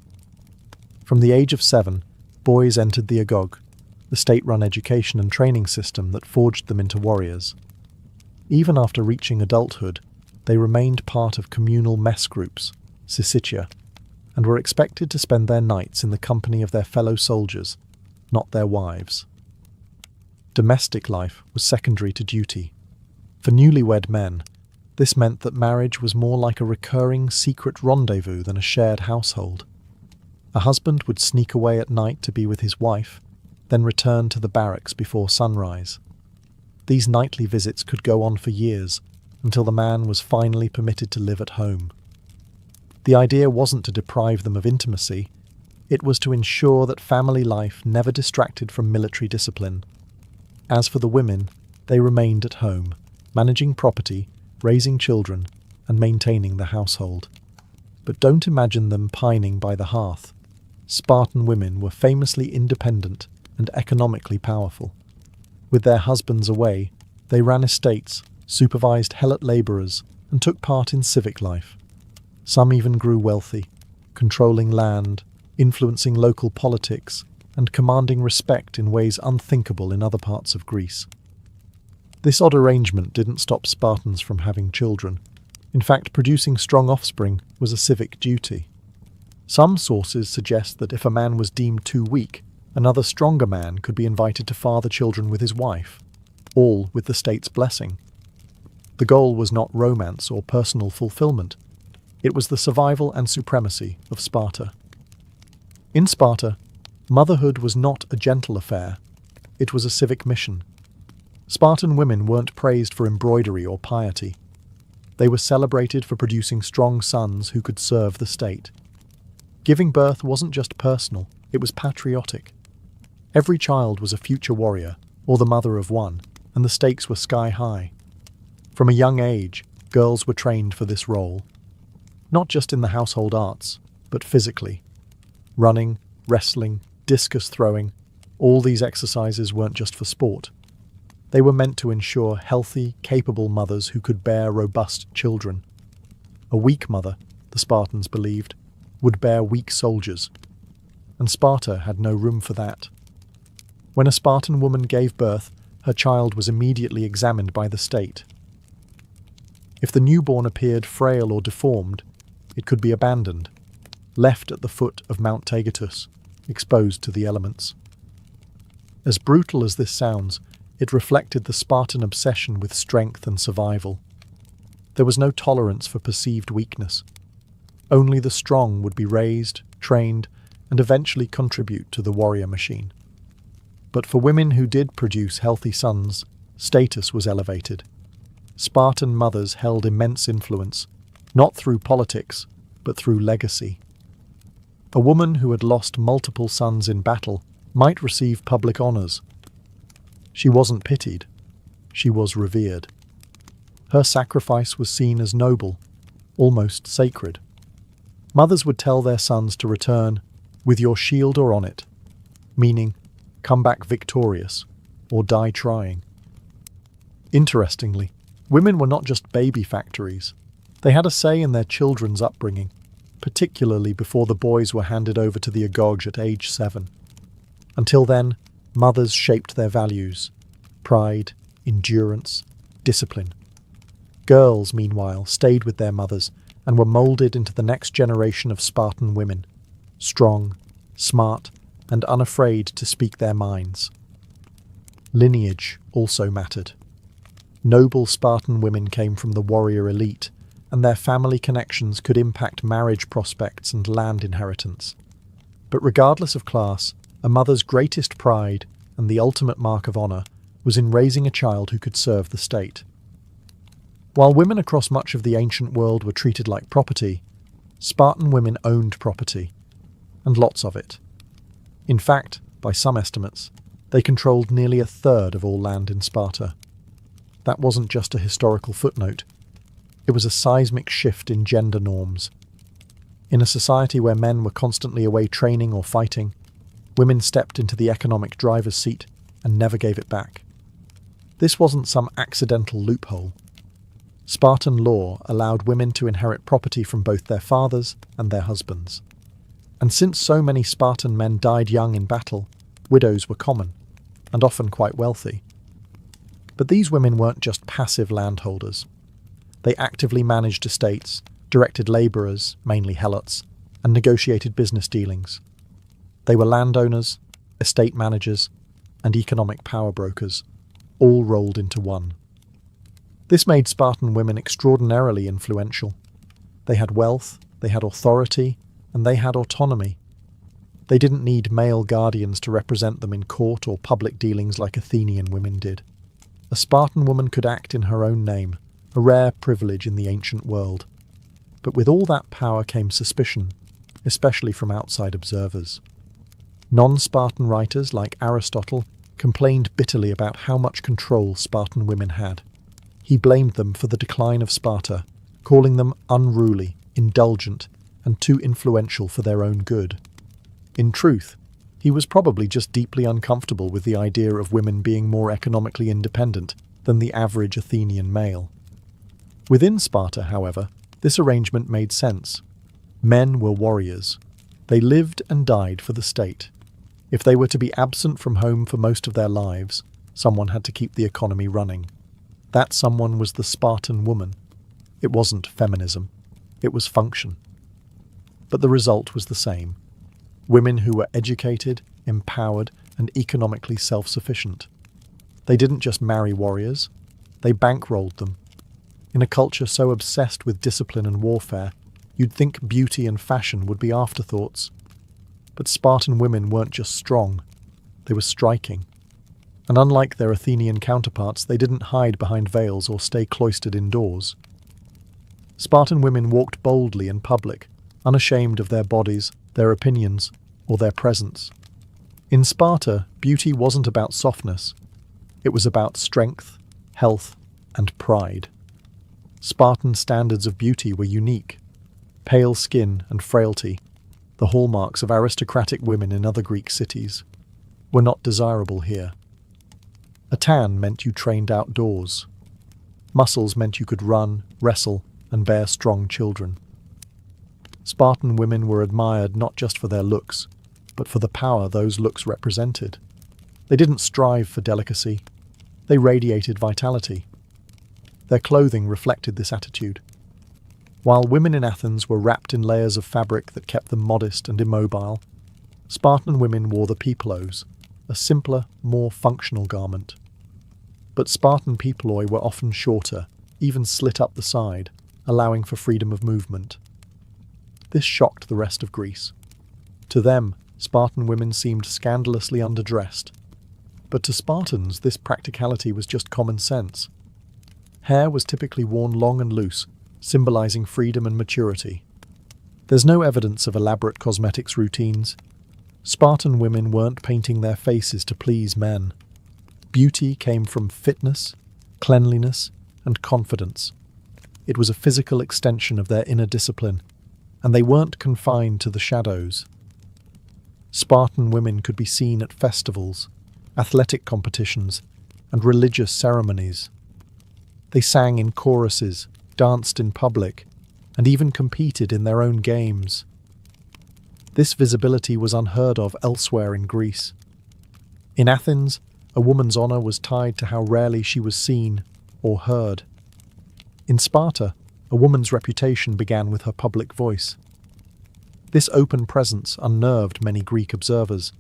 From the age of 7, boys entered the Agog, the state-run education and training system that forged them into warriors. Even after reaching adulthood, they remained part of communal mess groups, syssitia, and were expected to spend their nights in the company of their fellow soldiers, not their wives. Domestic life was secondary to duty. For newlywed men, this meant that marriage was more like a recurring secret rendezvous than a shared household. A husband would sneak away at night to be with his wife, then return to the barracks before sunrise. These nightly visits could go on for years, until the man was finally permitted to live at home. The idea wasn't to deprive them of intimacy, it was to ensure that family life never distracted from military discipline. As for the women, they remained at home, managing property, raising children, and maintaining the household. But don't imagine them pining by the hearth. Spartan women were famously independent and economically powerful. With their husbands away, they ran estates, supervised helot labourers, and took part in civic life. Some even grew wealthy, controlling land, influencing local politics, and commanding respect in ways unthinkable in other parts of Greece. This odd arrangement didn't stop Spartans from having children. In fact, producing strong offspring was a civic duty. Some sources suggest that if a man was deemed too weak, another stronger man could be invited to father children with his wife, all with the state's blessing. The goal was not romance or personal fulfillment. It was the survival and supremacy of Sparta. In Sparta, motherhood was not a gentle affair. It was a civic mission. Spartan women weren't praised for embroidery or piety. They were celebrated for producing strong sons who could serve the state. Giving birth wasn't just personal, it was patriotic. Every child was a future warrior, or the mother of one, and the stakes were sky high. From a young age, girls were trained for this role. Not just in the household arts, but physically. Running, wrestling, discus throwing, all these exercises weren't just for sport. They were meant to ensure healthy, capable mothers who could bear robust children. A weak mother, the Spartans believed, would bear weak soldiers, and Sparta had no room for that. When a Spartan woman gave birth, her child was immediately examined by the state. If the newborn appeared frail or deformed, it could be abandoned, left at the foot of Mount Taygetus, exposed to the elements. As brutal as this sounds, it reflected the Spartan obsession with strength and survival. There was no tolerance for perceived weakness. Only the strong would be raised, trained, and eventually contribute to the warrior machine. But for women who did produce healthy sons, status was elevated. Spartan mothers held immense influence, not through politics, but through legacy. A woman who had lost multiple sons in battle might receive public honours. She wasn't pitied, she was revered. Her sacrifice was seen as noble, almost sacred. Mothers would tell their sons to return with your shield or on it, meaning come back victorious or die trying. Interestingly, women were not just baby factories. They had a say in their children's upbringing, particularly before the boys were handed over to the Agog at age 7. Until then, mothers shaped their values: pride, endurance, discipline. Girls, meanwhile, stayed with their mothers and were moulded into the next generation of Spartan women, strong, smart, and unafraid to speak their minds. Lineage also mattered. Noble Spartan women came from the warrior elite, and their family connections could impact marriage prospects and land inheritance. But regardless of class, a mother's greatest pride, and the ultimate mark of honour, was in raising a child who could serve the state. While women across much of the ancient world were treated like property, Spartan women owned property, and lots of it. In fact, by some estimates, they controlled nearly a third of all land in Sparta. That wasn't just a historical footnote. It was a seismic shift in gender norms. In a society where men were constantly away training or fighting, Women stepped into the economic driver's seat and never gave it back. This wasn't some accidental loophole. Spartan law allowed women to inherit property from both their fathers and their husbands. And since so many Spartan men died young in battle, widows were common, and often quite wealthy. But these women weren't just passive landholders. They actively managed estates, directed labourers, mainly helots, and negotiated business dealings. They were landowners, estate managers, and economic power brokers, all rolled into one. This made Spartan women extraordinarily influential. They had wealth, they had authority, and they had autonomy. They didn't need male guardians to represent them in court or public dealings like Athenian women did. A Spartan woman could act in her own name, a rare privilege in the ancient world. But with all that power came suspicion, especially from outside observers. Non-Spartan writers like Aristotle complained bitterly about how much control Spartan women had. He blamed them for the decline of Sparta, calling them unruly, indulgent, and too influential for their own good. In truth, he was probably just deeply uncomfortable with the idea of women being more economically independent than the average Athenian male. Within Sparta, however, this arrangement made sense. Men were warriors. They lived and died for the state. If they were to be absent from home for most of their lives, someone had to keep the economy running. That someone was the Spartan woman. It wasn't feminism. It was function. But the result was the same. Women who were educated, empowered, and economically self-sufficient. They didn't just marry warriors. They bankrolled them. In a culture so obsessed with discipline and warfare, you'd think beauty and fashion would be afterthoughts. But Spartan women weren't just strong. They were striking. And unlike their Athenian counterparts, they didn't hide behind veils or stay cloistered indoors. Spartan women walked boldly in public, unashamed of their bodies, their opinions, or their presence. In Sparta, beauty wasn't about softness. It was about strength, health, and pride. Spartan standards of beauty were unique. Pale skin and frailty, the hallmarks of aristocratic women in other Greek cities, were not desirable here. A tan meant you trained outdoors. Muscles meant you could run, wrestle, and bear strong children. Spartan women were admired not just for their looks, but for the power those looks represented. They didn't strive for delicacy. They radiated vitality. Their clothing reflected this attitude. While women in Athens were wrapped in layers of fabric that kept them modest and immobile, Spartan women wore the peplos, a simpler, more functional garment. But Spartan peploi were often shorter, even slit up the side, allowing for freedom of movement. This shocked the rest of Greece. To them, Spartan women seemed scandalously underdressed. But to Spartans, this practicality was just common sense. Hair was typically worn long and loose, symbolizing freedom and maturity. There's no evidence of elaborate cosmetics routines. Spartan women weren't painting their faces to please men. Beauty came from fitness, cleanliness, and confidence. It was a physical extension of their inner discipline, and they weren't confined to the shadows. Spartan women could be seen at festivals, athletic competitions, and religious ceremonies. They sang in choruses, danced in public, and even competed in their own games. This visibility was unheard of elsewhere in Greece. In Athens, a woman's honor was tied to how rarely she was seen or heard. In Sparta, a woman's reputation began with her public voice. This open presence unnerved many Greek observers.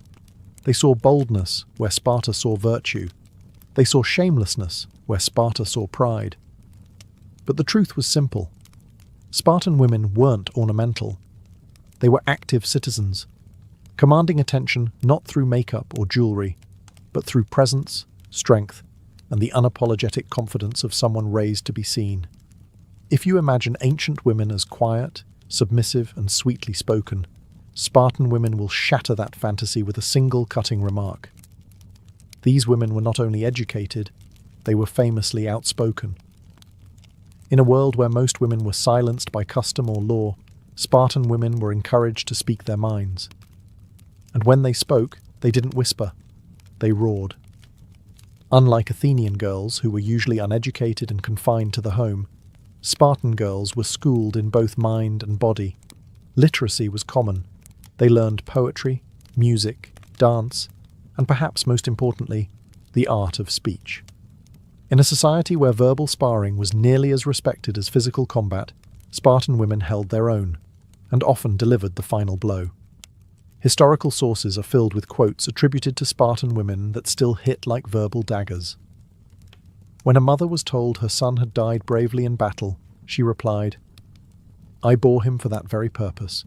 They saw boldness where Sparta saw virtue. They saw shamelessness where Sparta saw pride. But the truth was simple. Spartan women weren't ornamental. They were active citizens, commanding attention not through makeup or jewelry, but through presence, strength, and the unapologetic confidence of someone raised to be seen. If you imagine ancient women as quiet, submissive, and sweetly spoken, Spartan women will shatter that fantasy with a single cutting remark. These women were not only educated, they were famously outspoken. In a world where most women were silenced by custom or law, Spartan women were encouraged to speak their minds. And when they spoke, They didn't whisper. They roared. Unlike Athenian girls, who were usually uneducated and confined to the home, Spartan girls were schooled in both mind and body. Literacy was common. They learned poetry, music, dance, and perhaps most importantly, the art of speech. In a society where verbal sparring was nearly as respected as physical combat, Spartan women held their own, and often delivered the final blow. Historical sources are filled with quotes attributed to Spartan women that still hit like verbal daggers. When a mother was told her son had died bravely in battle, she replied, "I bore him for that very purpose."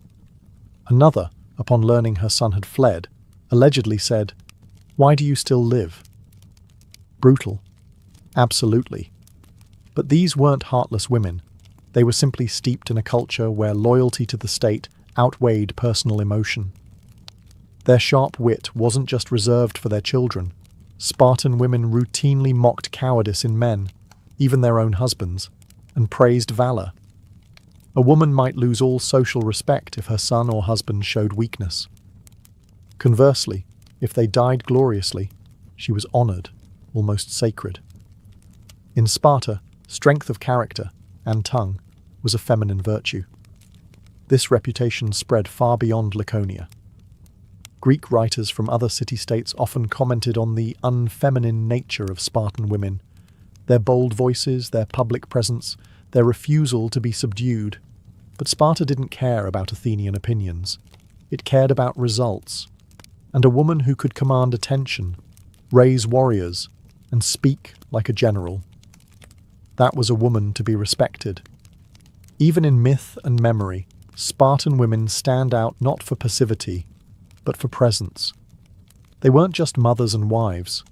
Another, upon learning her son had fled, allegedly said, "Why do you still live?" Brutal. Absolutely. But these weren't heartless women. They were simply steeped in a culture where loyalty to the state outweighed personal emotion. Their sharp wit wasn't just reserved for their children. Spartan women routinely mocked cowardice in men, even their own husbands, and praised valor. A woman might lose all social respect if her son or husband showed weakness. Conversely, if they died gloriously, she was honored, almost sacred. In Sparta, strength of character and tongue was a feminine virtue. This reputation spread far beyond Laconia. Greek writers from other city-states often commented on the unfeminine nature of Spartan women, their bold voices, their public presence, their refusal to be subdued. But Sparta didn't care about Athenian opinions. It cared about results. And a woman who could command attention, raise warriors, and speak like a general. That was a woman to be respected. Even in myth and memory, Spartan women stand out not for passivity, but for presence. They weren't just mothers and wives.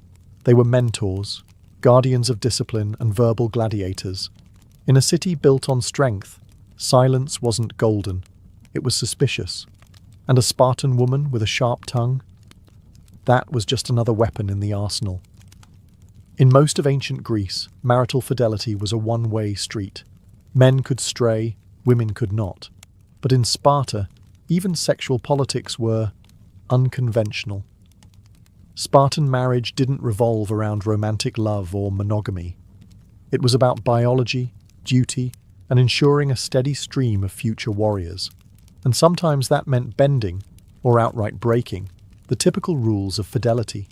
They were mentors, guardians of discipline and verbal gladiators. In a city built on strength, silence wasn't golden, it was suspicious. And a Spartan woman with a sharp tongue? That was just another weapon in the arsenal. In most of ancient Greece, marital fidelity was a one-way street. Men could stray, women could not. But in Sparta, even sexual politics were unconventional. Spartan marriage didn't revolve around romantic love or monogamy. It was about biology, duty, and ensuring a steady stream of future warriors. And sometimes that meant bending, or outright breaking, the typical rules of fidelity.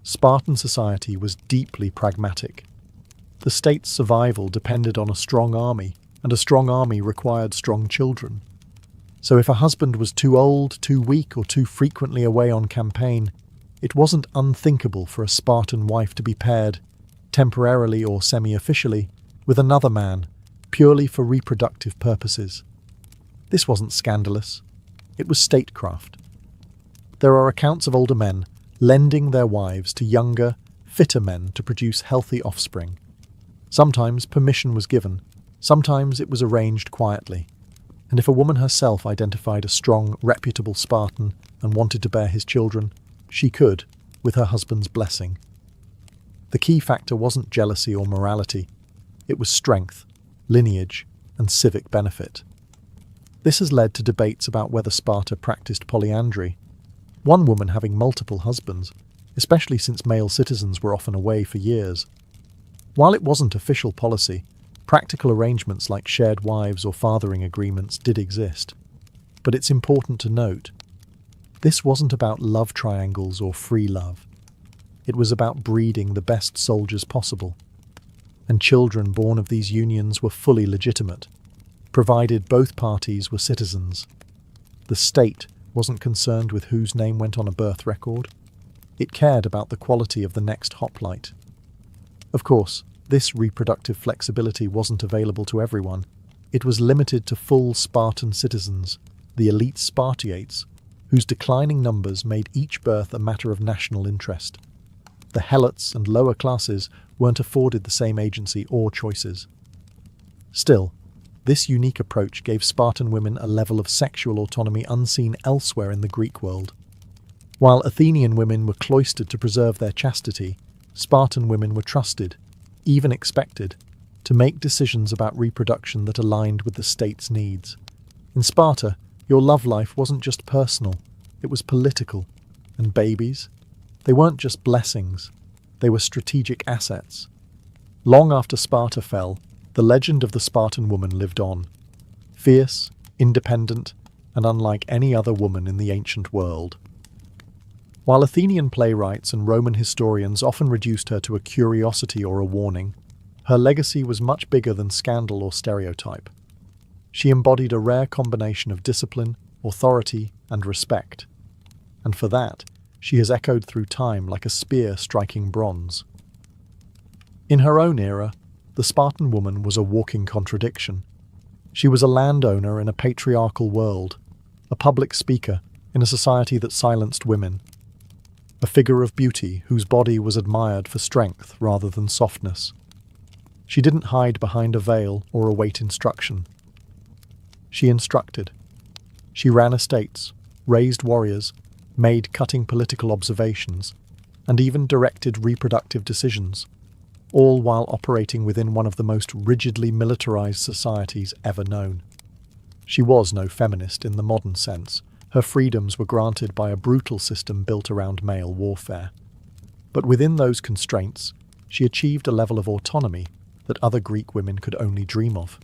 Spartan society was deeply pragmatic. The state's survival depended on a strong army, and a strong army required strong children. So if a husband was too old, too weak, or too frequently away on campaign, it wasn't unthinkable for a Spartan wife to be paired, temporarily or semi-officially, with another man, purely for reproductive purposes. This wasn't scandalous. It was statecraft. There are accounts of older men lending their wives to younger, fitter men to produce healthy offspring. Sometimes permission was given, sometimes it was arranged quietly. And if a woman herself identified a strong, reputable Spartan and wanted to bear his children, she could, with her husband's blessing. The key factor wasn't jealousy or morality. It was strength, lineage, and civic benefit. This has led to debates about whether Sparta practiced polyandry, one woman having multiple husbands, especially since male citizens were often away for years. While it wasn't official policy, practical arrangements like shared wives or fathering agreements did exist. But it's important to note, this wasn't about love triangles or free love. It was about breeding the best soldiers possible. And children born of these unions were fully legitimate, provided both parties were citizens. The state wasn't concerned with whose name went on a birth record. It cared about the quality of the next hoplite. Of course, this reproductive flexibility wasn't available to everyone. It was limited to full Spartan citizens, the elite Spartiates, whose declining numbers made each birth a matter of national interest. The helots and lower classes weren't afforded the same agency or choices. Still, this unique approach gave Spartan women a level of sexual autonomy unseen elsewhere in the Greek world. While Athenian women were cloistered to preserve their chastity, Spartan women were trusted, even expected, to make decisions about reproduction that aligned with the state's needs. In Sparta, your love life wasn't just personal, it was political. And babies? They weren't just blessings, they were strategic assets. Long after Sparta fell, the legend of the Spartan woman lived on. Fierce, independent, and unlike any other woman in the ancient world. While Athenian playwrights and Roman historians often reduced her to a curiosity or a warning, her legacy was much bigger than scandal or stereotype. She embodied a rare combination of discipline, authority, and respect. And for that, she has echoed through time like a spear striking bronze. In her own era, the Spartan woman was a walking contradiction. She was a landowner in a patriarchal world, a public speaker in a society that silenced women, a figure of beauty whose body was admired for strength rather than softness. She didn't hide behind a veil or await instruction. She instructed. She ran estates, raised warriors, made cutting political observations, and even directed reproductive decisions, all while operating within one of the most rigidly militarized societies ever known. She was no feminist in the modern sense. Her freedoms were granted by a brutal system built around male warfare. But within those constraints, she achieved a level of autonomy that other Greek women could only dream of.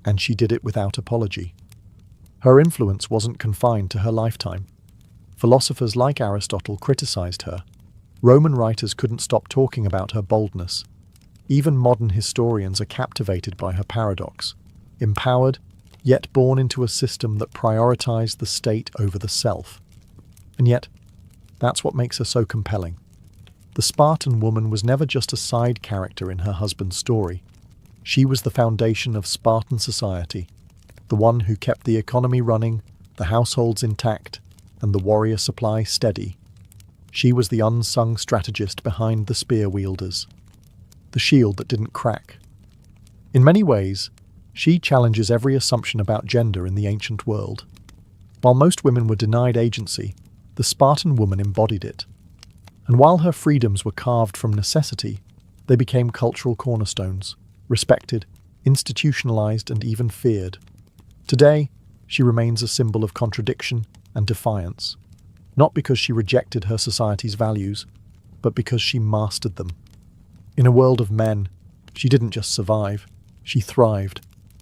And she did it without apology. Her influence wasn't confined to her lifetime. Philosophers like Aristotle criticized her. Roman writers couldn't stop talking about her boldness. Even modern historians are captivated by her paradox. Empowered, yet born into a system that prioritized the state over the self. And yet, that's what makes her so compelling. The Spartan woman was never just a side character in her husband's story. She was the foundation of Spartan society, the one who kept the economy running, the households intact, and the warrior supply steady. She was the unsung strategist behind the spear wielders, the shield that didn't crack. In many ways, she challenges every assumption about gender in the ancient world. While most women were denied agency, the Spartan woman embodied it. And while her freedoms were carved from necessity, they became cultural cornerstones, respected, institutionalized, and even feared. Today, she remains a symbol of contradiction and defiance, not because she rejected her society's values, but because she mastered them. In a world of men, she didn't just survive, she thrived,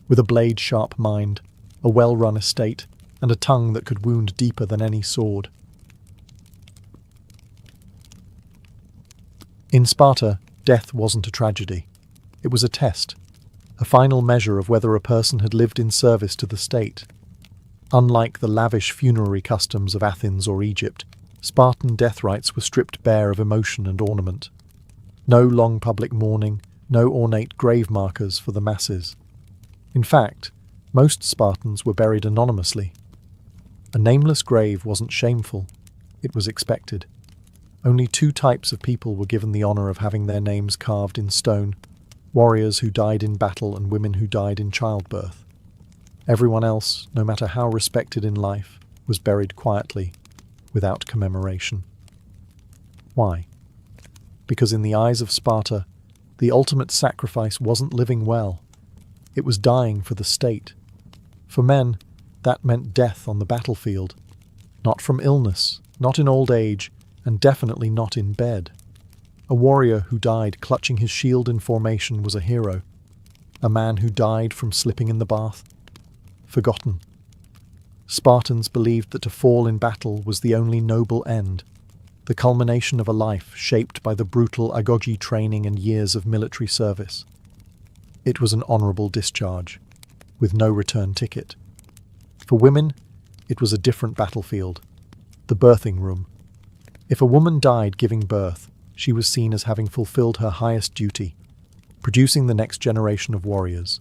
with a blade-sharp mind, a well-run estate, and a tongue that could wound deeper than any sword. In Sparta, death wasn't a tragedy. It was a test, a final measure of whether a person had lived in service to the state. Unlike the lavish funerary customs of Athens or Egypt, Spartan death rites were stripped bare of emotion and ornament. No long public mourning, no ornate grave markers for the masses. In fact, most Spartans were buried anonymously. A nameless grave wasn't shameful, it was expected. Only two types of people were given the honor of having their names carved in stone: warriors who died in battle and women who died in childbirth. Everyone else, no matter how respected in life, was buried quietly, without commemoration. Why? Because in the eyes of Sparta, the ultimate sacrifice wasn't living well. It was dying for the state. For men, that meant death on the battlefield. Not from illness, not in old age, and definitely not in bed. A warrior who died clutching his shield in formation was a hero. A man who died from slipping in the bath? Forgotten. Spartans believed that to fall in battle was the only noble end, the culmination of a life shaped by the brutal agoge training and years of military service. It was an honourable discharge, with no return ticket. For women, it was a different battlefield, the birthing room. If a woman died giving birth, she was seen as having fulfilled her highest duty, producing the next generation of warriors.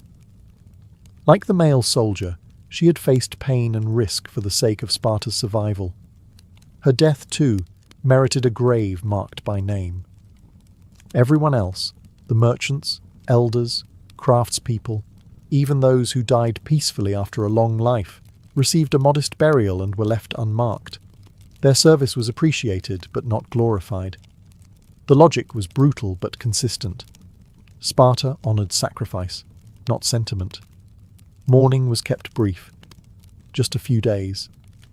Like the male soldier, she had faced pain and risk for the sake of Sparta's survival. Her death, too, merited a grave marked by name. Everyone else, the merchants, elders, craftspeople, even those who died peacefully after a long life, received a modest burial and were left unmarked. Their service was appreciated but not glorified. The logic was brutal but consistent. Sparta honoured sacrifice, not sentiment. Mourning was kept brief, just a few days,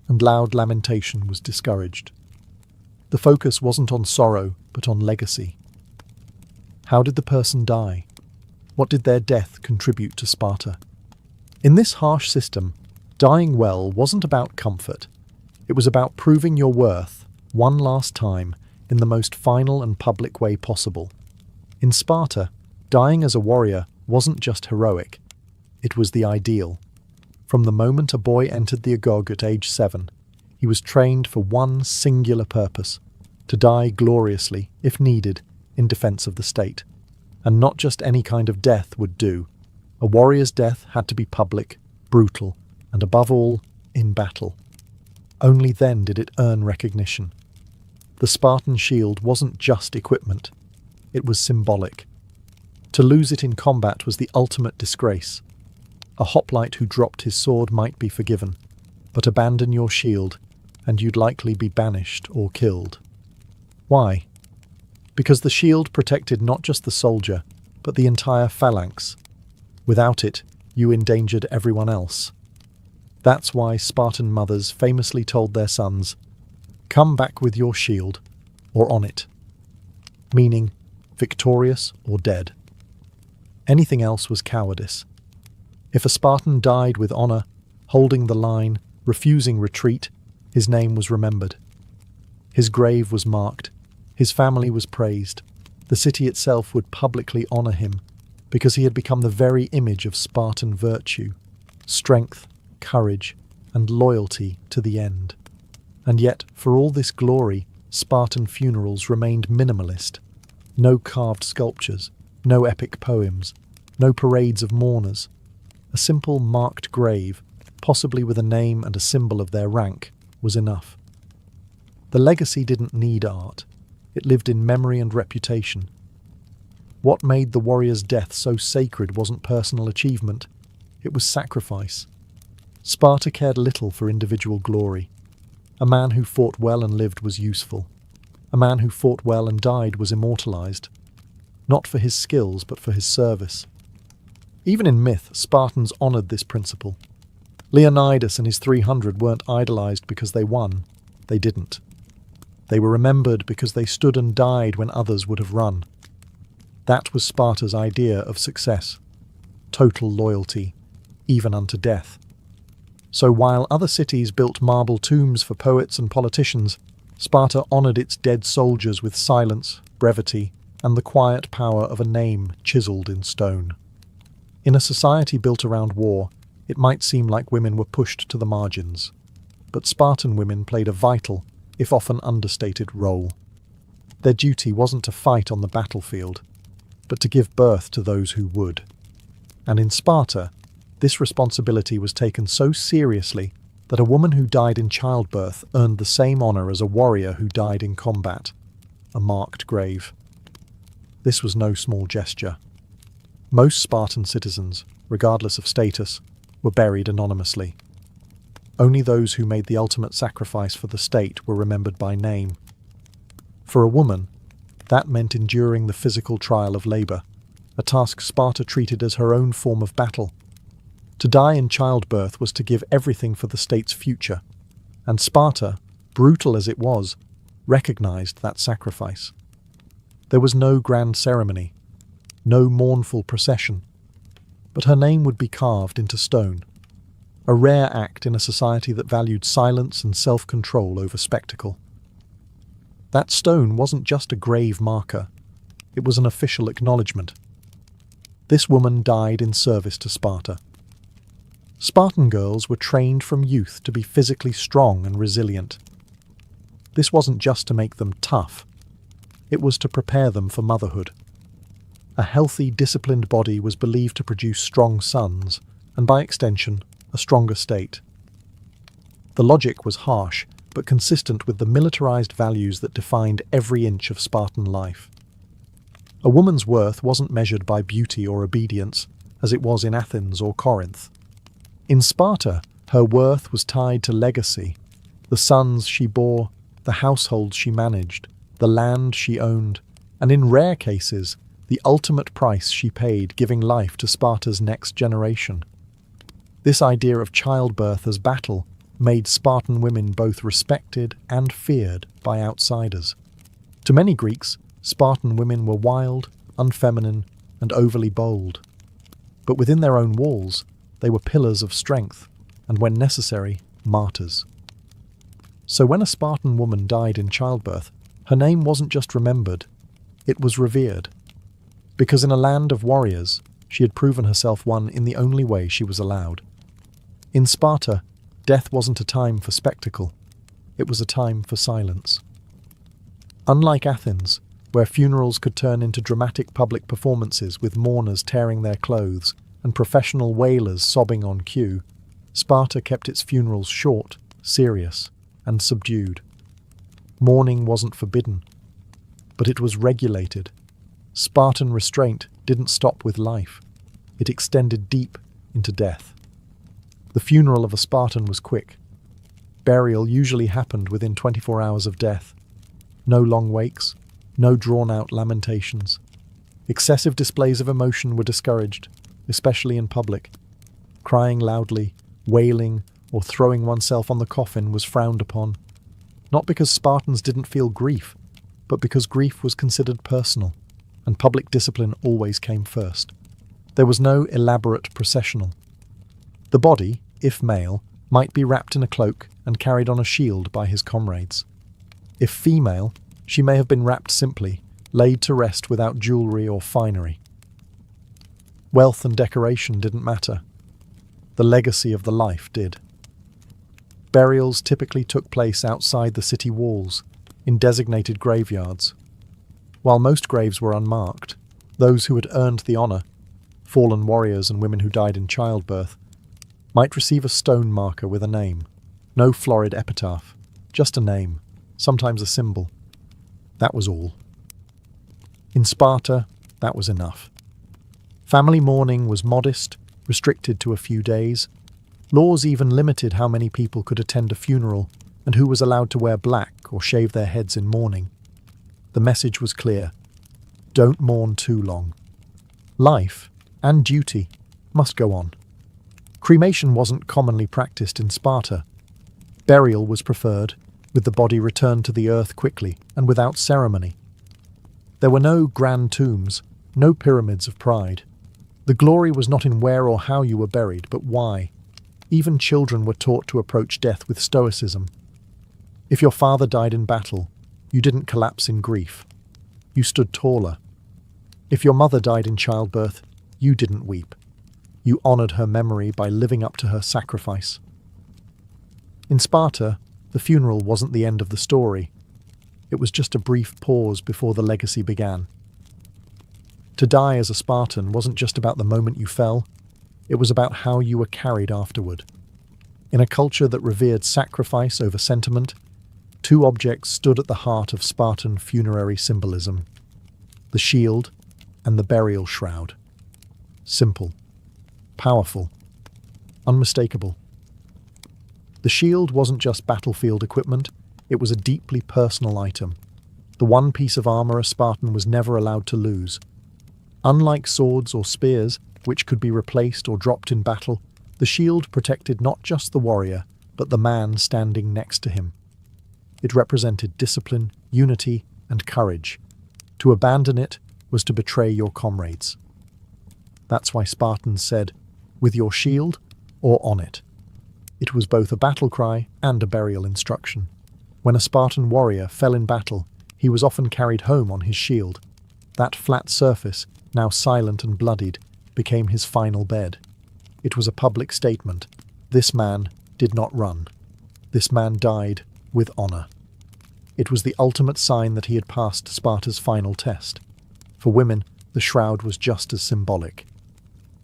and loud lamentation was discouraged. The focus wasn't on sorrow, but on legacy. How did the person die? What did their death contribute to Sparta? In this harsh system, dying well wasn't about comfort. It was about proving your worth, one last time, in the most final and public way possible. In Sparta, dying as a warrior wasn't just heroic. It was the ideal. From the moment a boy entered the agog at age 7, he was trained for one singular purpose: to die gloriously, if needed, in defense of the state. And not just any kind of death would do. A warrior's death had to be public, brutal, and above all, in battle. Only then did it earn recognition. The Spartan shield wasn't just equipment. It was symbolic. To lose it in combat was the ultimate disgrace. A hoplite who dropped his sword might be forgiven, but abandon your shield, and you'd likely be banished or killed. Why? Because the shield protected not just the soldier, but the entire phalanx. Without it, you endangered everyone else. That's why Spartan mothers famously told their sons, "Come back with your shield, or on it," meaning victorious or dead. Anything else was cowardice. If a Spartan died with honor, holding the line, refusing retreat, his name was remembered. His grave was marked. His family was praised. The city itself would publicly honor him, because he had become the very image of Spartan virtue, strength, courage, and loyalty to the end. And yet, for all this glory, Spartan funerals remained minimalist. No carved sculptures, no epic poems, no parades of mourners. A simple marked grave, possibly with a name and a symbol of their rank, was enough. The legacy didn't need art. It lived in memory and reputation. What made the warrior's death so sacred wasn't personal achievement. It was sacrifice. Sparta cared little for individual glory. A man who fought well and lived was useful. A man who fought well and died was immortalized. Not for his skills, but for his service. Even in myth, Spartans honored this principle. Leonidas and his 300 weren't idolized because they won. They didn't. They were remembered because they stood and died when others would have run. That was Sparta's idea of success. Total loyalty, even unto death. So while other cities built marble tombs for poets and politicians, Sparta honored its dead soldiers with silence, brevity, and the quiet power of a name chiseled in stone. In a society built around war, it might seem like women were pushed to the margins. But Spartan women played a vital, if often understated, role. Their duty wasn't to fight on the battlefield, but to give birth to those who would. And in Sparta, this responsibility was taken so seriously that a woman who died in childbirth earned the same honor as a warrior who died in combat, a marked grave. This was no small gesture. Most Spartan citizens, regardless of status, were buried anonymously. Only those who made the ultimate sacrifice for the state were remembered by name. For a woman, that meant enduring the physical trial of labor, a task Sparta treated as her own form of battle. To die in childbirth was to give everything for the state's future, and Sparta, brutal as it was, recognized that sacrifice. There was no grand ceremony, no mournful procession, but her name would be carved into stone, a rare act in a society that valued silence and self-control over spectacle. That stone wasn't just a grave marker, it was an official acknowledgement. This woman died in service to Sparta. Spartan girls were trained from youth to be physically strong and resilient. This wasn't just to make them tough, it was to prepare them for motherhood. A healthy, disciplined body was believed to produce strong sons, and by extension, a stronger state. The logic was harsh, but consistent with the militarized values that defined every inch of Spartan life. A woman's worth wasn't measured by beauty or obedience, as it was in Athens or Corinth. In Sparta, her worth was tied to legacy, the sons she bore, the households she managed, the land she owned, and in rare cases, the ultimate price she paid giving life to Sparta's next generation. This idea of childbirth as battle made Spartan women both respected and feared by outsiders. To many Greeks, Spartan women were wild, unfeminine, and overly bold. But within their own walls, they were pillars of strength, and when necessary, martyrs. So when a Spartan woman died in childbirth, her name wasn't just remembered, it was revered. Because in a land of warriors, she had proven herself one in the only way she was allowed. In Sparta, death wasn't a time for spectacle, it was a time for silence. Unlike Athens, where funerals could turn into dramatic public performances with mourners tearing their clothes and professional wailers sobbing on cue, Sparta kept its funerals short, serious, and subdued. Mourning wasn't forbidden, but it was regulated. Spartan restraint didn't stop with life. It extended deep into death. The funeral of a Spartan was quick. Burial usually happened within 24 hours of death. No long wakes, no drawn-out lamentations. Excessive displays of emotion were discouraged, especially in public. Crying loudly, wailing, or throwing oneself on the coffin was frowned upon, not because Spartans didn't feel grief, but because grief was considered personal, and public discipline always came first. There was no elaborate processional. The body, if male, might be wrapped in a cloak and carried on a shield by his comrades. If female, she may have been wrapped simply, laid to rest without jewellery or finery. Wealth and decoration didn't matter. The legacy of the life did. Burials typically took place outside the city walls, in designated graveyards. While most graves were unmarked, those who had earned the honour, fallen warriors and women who died in childbirth, might receive a stone marker with a name. No florid epitaph, just a name, sometimes a symbol. That was all. In Sparta, that was enough. Family mourning was modest, restricted to a few days. Laws even limited how many people could attend a funeral and who was allowed to wear black or shave their heads in mourning. The message was clear. Don't mourn too long. Life, and duty, must go on. Cremation wasn't commonly practiced in Sparta. Burial was preferred, with the body returned to the earth quickly and without ceremony. There were no grand tombs, no pyramids of pride. The glory was not in where or how you were buried, but why. Even children were taught to approach death with stoicism. If your father died in battle, you didn't collapse in grief. You stood taller. If your mother died in childbirth, you didn't weep. You honoured her memory by living up to her sacrifice. In Sparta, the funeral wasn't the end of the story. It was just a brief pause before the legacy began. To die as a Spartan wasn't just about the moment you fell, it was about how you were carried afterward. In a culture that revered sacrifice over sentiment, two objects stood at the heart of Spartan funerary symbolism: the shield and the burial shroud. Simple, powerful, unmistakable. The shield wasn't just battlefield equipment, it was a deeply personal item, the one piece of armour a Spartan was never allowed to lose. Unlike swords or spears, which could be replaced or dropped in battle, the shield protected not just the warrior, but the man standing next to him. It represented discipline, unity, and courage. To abandon it was to betray your comrades. That's why Spartans said, "With your shield or on it." It was both a battle cry and a burial instruction. When a Spartan warrior fell in battle, he was often carried home on his shield. That flat surface, now silent and bloodied, became his final bed. It was a public statement. This man did not run. This man died with honour. It was the ultimate sign that he had passed Sparta's final test. For women, the shroud was just as symbolic.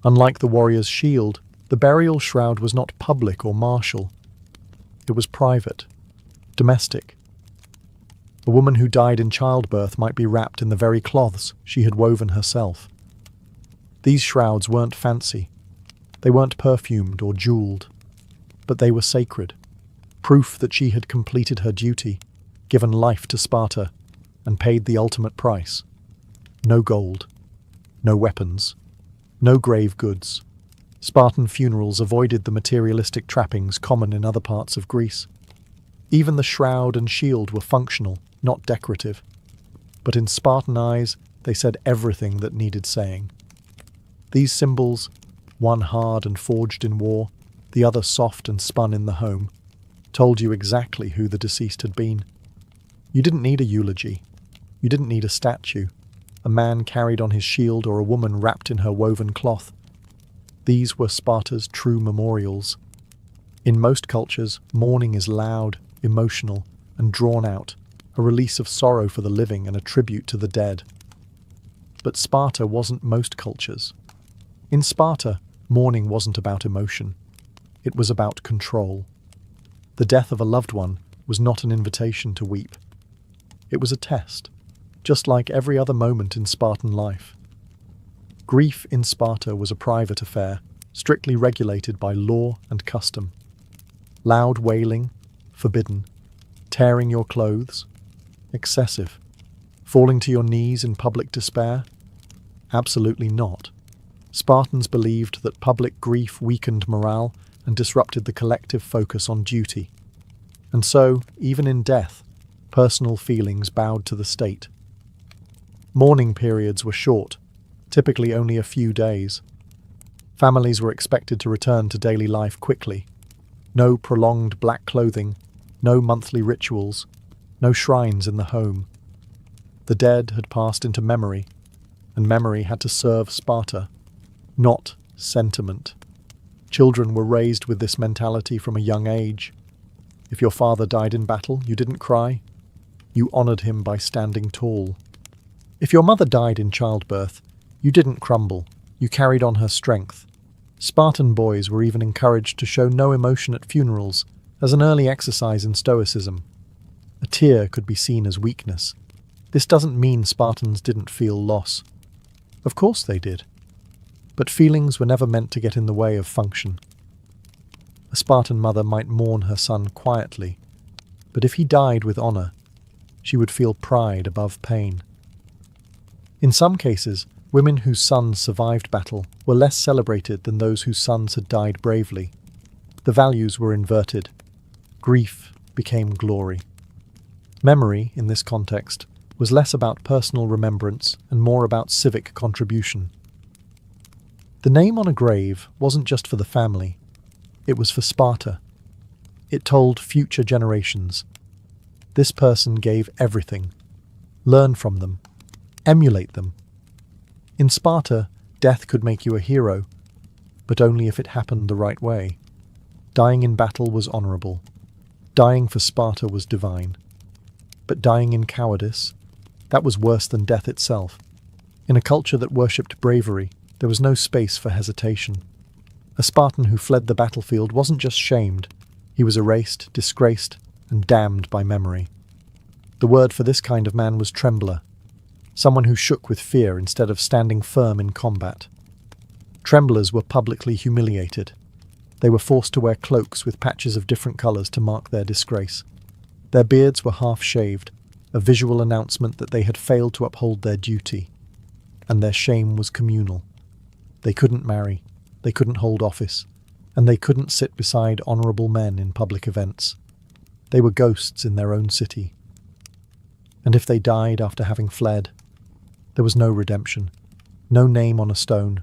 Unlike the warrior's shield, the burial shroud was not public or martial. It was private, domestic. A woman who died in childbirth might be wrapped in the very cloths she had woven herself. These shrouds weren't fancy. They weren't perfumed or jewelled. But they were sacred, proof that she had completed her duty, given life to Sparta, and paid the ultimate price. No gold, no weapons, no grave goods, Spartan funerals avoided the materialistic trappings common in other parts of Greece. Even the shroud and shield were functional, not decorative. But in Spartan eyes, they said everything that needed saying. These symbols, one hard and forged in war, the other soft and spun in the home, told you exactly who the deceased had been. You didn't need a eulogy. You didn't need a statue, a man carried on his shield or a woman wrapped in her woven cloth. These were Sparta's true memorials. In most cultures, mourning is loud, emotional, and drawn out, a release of sorrow for the living and a tribute to the dead. But Sparta wasn't most cultures. In Sparta, mourning wasn't about emotion. It was about control. The death of a loved one was not an invitation to weep. It was a test, just like every other moment in Spartan life. Grief in Sparta was a private affair, strictly regulated by law and custom. Loud wailing, forbidden. Tearing your clothes, excessive. Falling to your knees in public despair? Absolutely not. Spartans believed that public grief weakened morale and disrupted the collective focus on duty. And so, even in death, personal feelings bowed to the state. Mourning periods were short, typically only a few days. Families were expected to return to daily life quickly. No prolonged black clothing, no monthly rituals, no shrines in the home. The dead had passed into memory, and memory had to serve Sparta, not sentiment. Children were raised with this mentality from a young age. If your father died in battle, you didn't cry. You honored him by standing tall. If your mother died in childbirth, you didn't crumble. You carried on her strength. Spartan boys were even encouraged to show no emotion at funerals as an early exercise in stoicism. A tear could be seen as weakness. This doesn't mean Spartans didn't feel loss. Of course they did. But feelings were never meant to get in the way of function. A Spartan mother might mourn her son quietly, but if he died with honor, she would feel pride above pain. In some cases, women whose sons survived battle were less celebrated than those whose sons had died bravely. The values were inverted. Grief became glory. Memory, in this context, was less about personal remembrance and more about civic contribution. The name on a grave wasn't just for the family, it was for Sparta. It told future generations. This person gave everything. Learn from them. Emulate them. In Sparta, death could make you a hero, but only if it happened the right way. Dying in battle was honorable. Dying for Sparta was divine. But dying in cowardice, that was worse than death itself. In a culture that worshipped bravery, there was no space for hesitation. A Spartan who fled the battlefield wasn't just shamed, he was erased, disgraced, and damned by memory. The word for this kind of man was trembler, someone who shook with fear instead of standing firm in combat. Tremblers were publicly humiliated. They were forced to wear cloaks with patches of different colours to mark their disgrace. Their beards were half-shaved, a visual announcement that they had failed to uphold their duty. And their shame was communal. They couldn't marry, they couldn't hold office, and they couldn't sit beside honourable men in public events. They were ghosts in their own city. And if they died after having fled, there was no redemption, no name on a stone,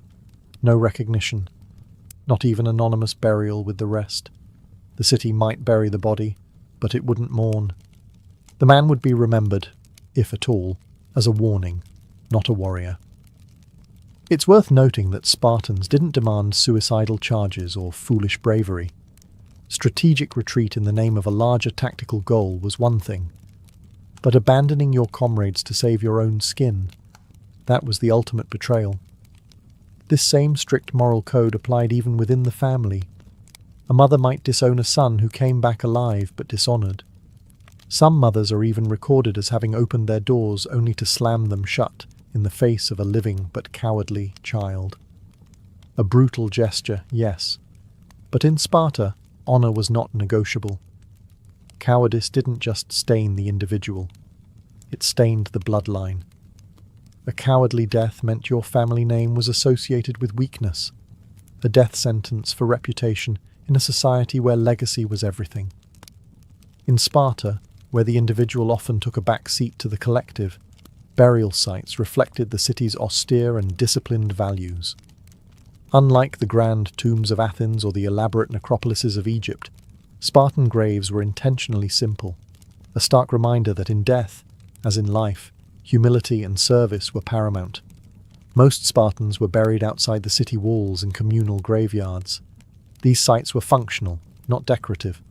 no recognition, not even anonymous burial with the rest. The city might bury the body, but it wouldn't mourn. The man would be remembered, if at all, as a warning, not a warrior. It's worth noting that Spartans didn't demand suicidal charges or foolish bravery. Strategic retreat in the name of a larger tactical goal was one thing, but abandoning your comrades to save your own skin, that was the ultimate betrayal. This same strict moral code applied even within the family. A mother might disown a son who came back alive but dishonoured. Some mothers are even recorded as having opened their doors only to slam them shut in the face of a living but cowardly child. A brutal gesture, yes, but in Sparta, honour was not negotiable. Cowardice didn't just stain the individual, it stained the bloodline. A cowardly death meant your family name was associated with weakness. a death sentence for reputation in a society where legacy was everything. In Sparta, where the individual often took a back seat to the collective, burial sites reflected the city's austere and disciplined values. Unlike the grand tombs of Athens or the elaborate necropolises of Egypt, Spartan graves were intentionally simple, a stark reminder that in death, as in life, humility and service were paramount. Most Spartans were buried outside the city walls in communal graveyards. These sites were functional, not decorative.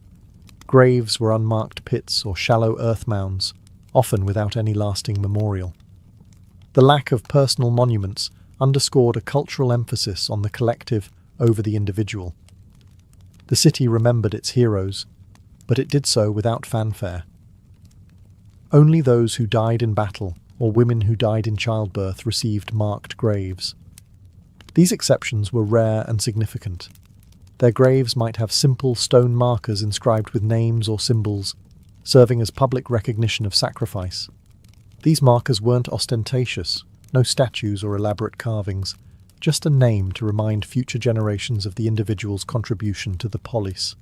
Graves were unmarked pits or shallow earth mounds, often without any lasting memorial. The lack of personal monuments underscored a cultural emphasis on the collective over the individual. The city remembered its heroes, but it did so without fanfare. Only those who died in battle or women who died in childbirth received marked graves. These exceptions were rare and significant. Their graves might have simple stone markers inscribed with names or symbols, serving as public recognition of sacrifice. These markers weren't ostentatious, no statues or elaborate carvings, just a name to remind future generations of the individual's contribution to the polis.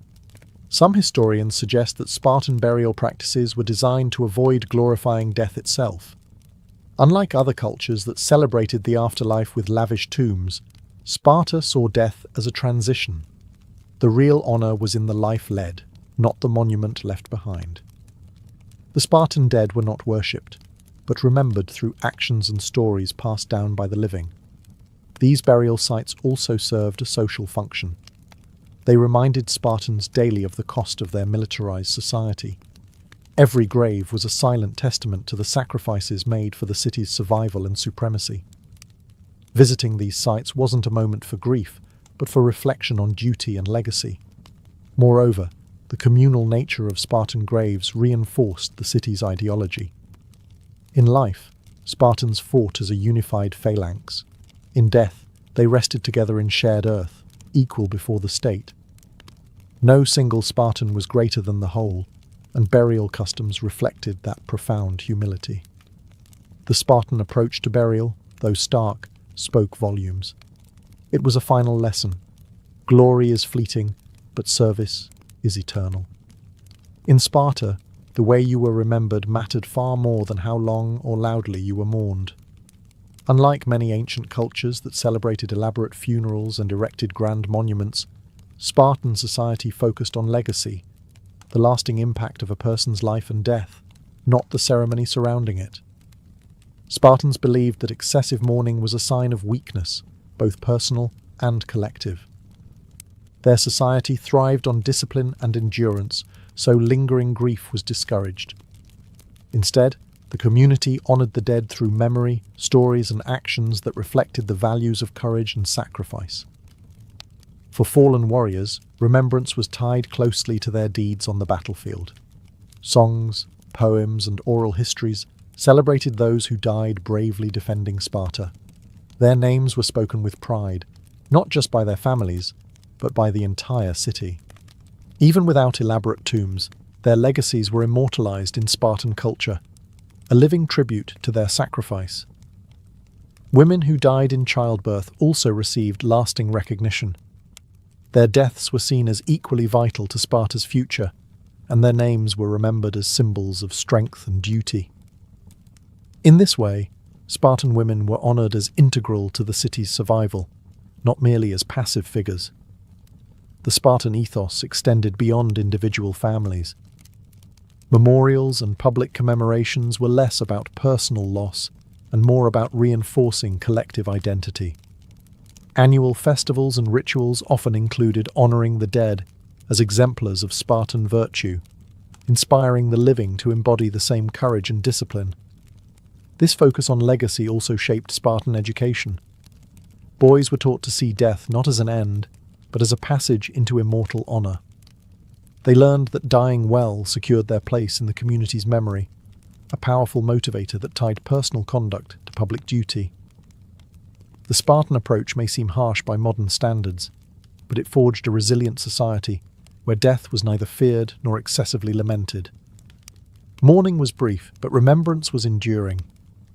Some historians suggest that Spartan burial practices were designed to avoid glorifying death itself. Unlike other cultures that celebrated the afterlife with lavish tombs, Sparta saw death as a transition. The real honor was in the life led, not the monument left behind. The Spartan dead were not worshipped, but remembered through actions and stories passed down by the living. These burial sites also served a social function. They reminded Spartans daily of the cost of their militarized society. Every grave was a silent testament to the sacrifices made for the city's survival and supremacy. Visiting these sites wasn't a moment for grief, but for reflection on duty and legacy. Moreover, the communal nature of Spartan graves reinforced the city's ideology. In life, Spartans fought as a unified phalanx. In death, they rested together in shared earth, equal before the state. No single Spartan was greater than the whole, and burial customs reflected that profound humility. The Spartan approach to burial, though stark, spoke volumes. It was a final lesson. Glory is fleeting, but service is eternal. In Sparta, the way you were remembered mattered far more than how long or loudly you were mourned. Unlike many ancient cultures that celebrated elaborate funerals and erected grand monuments, Spartan society focused on legacy, the lasting impact of a person's life and death, not the ceremony surrounding it. Spartans believed that excessive mourning was a sign of weakness, both personal and collective. Their society thrived on discipline and endurance, so lingering grief was discouraged. Instead, the community honored the dead through memory, stories, and actions that reflected the values of courage and sacrifice. For fallen warriors, remembrance was tied closely to their deeds on the battlefield. Songs, poems, and oral histories celebrated those who died bravely defending Sparta. Their names were spoken with pride, not just by their families, but by the entire city. Even without elaborate tombs, their legacies were immortalized in Spartan culture, a living tribute to their sacrifice. Women who died in childbirth also received lasting recognition. Their deaths were seen as equally vital to Sparta's future, and their names were remembered as symbols of strength and duty. In this way, Spartan women were honored as integral to the city's survival, not merely as passive figures. The Spartan ethos extended beyond individual families. Memorials and public commemorations were less about personal loss and more about reinforcing collective identity. Annual festivals and rituals often included honoring the dead as exemplars of Spartan virtue, inspiring the living to embody the same courage and discipline. This focus on legacy also shaped Spartan education. Boys were taught to see death not as an end, but as a passage into immortal honor. They learned that dying well secured their place in the community's memory, a powerful motivator that tied personal conduct to public duty. The Spartan approach may seem harsh by modern standards, but it forged a resilient society where death was neither feared nor excessively lamented. Mourning was brief, but remembrance was enduring.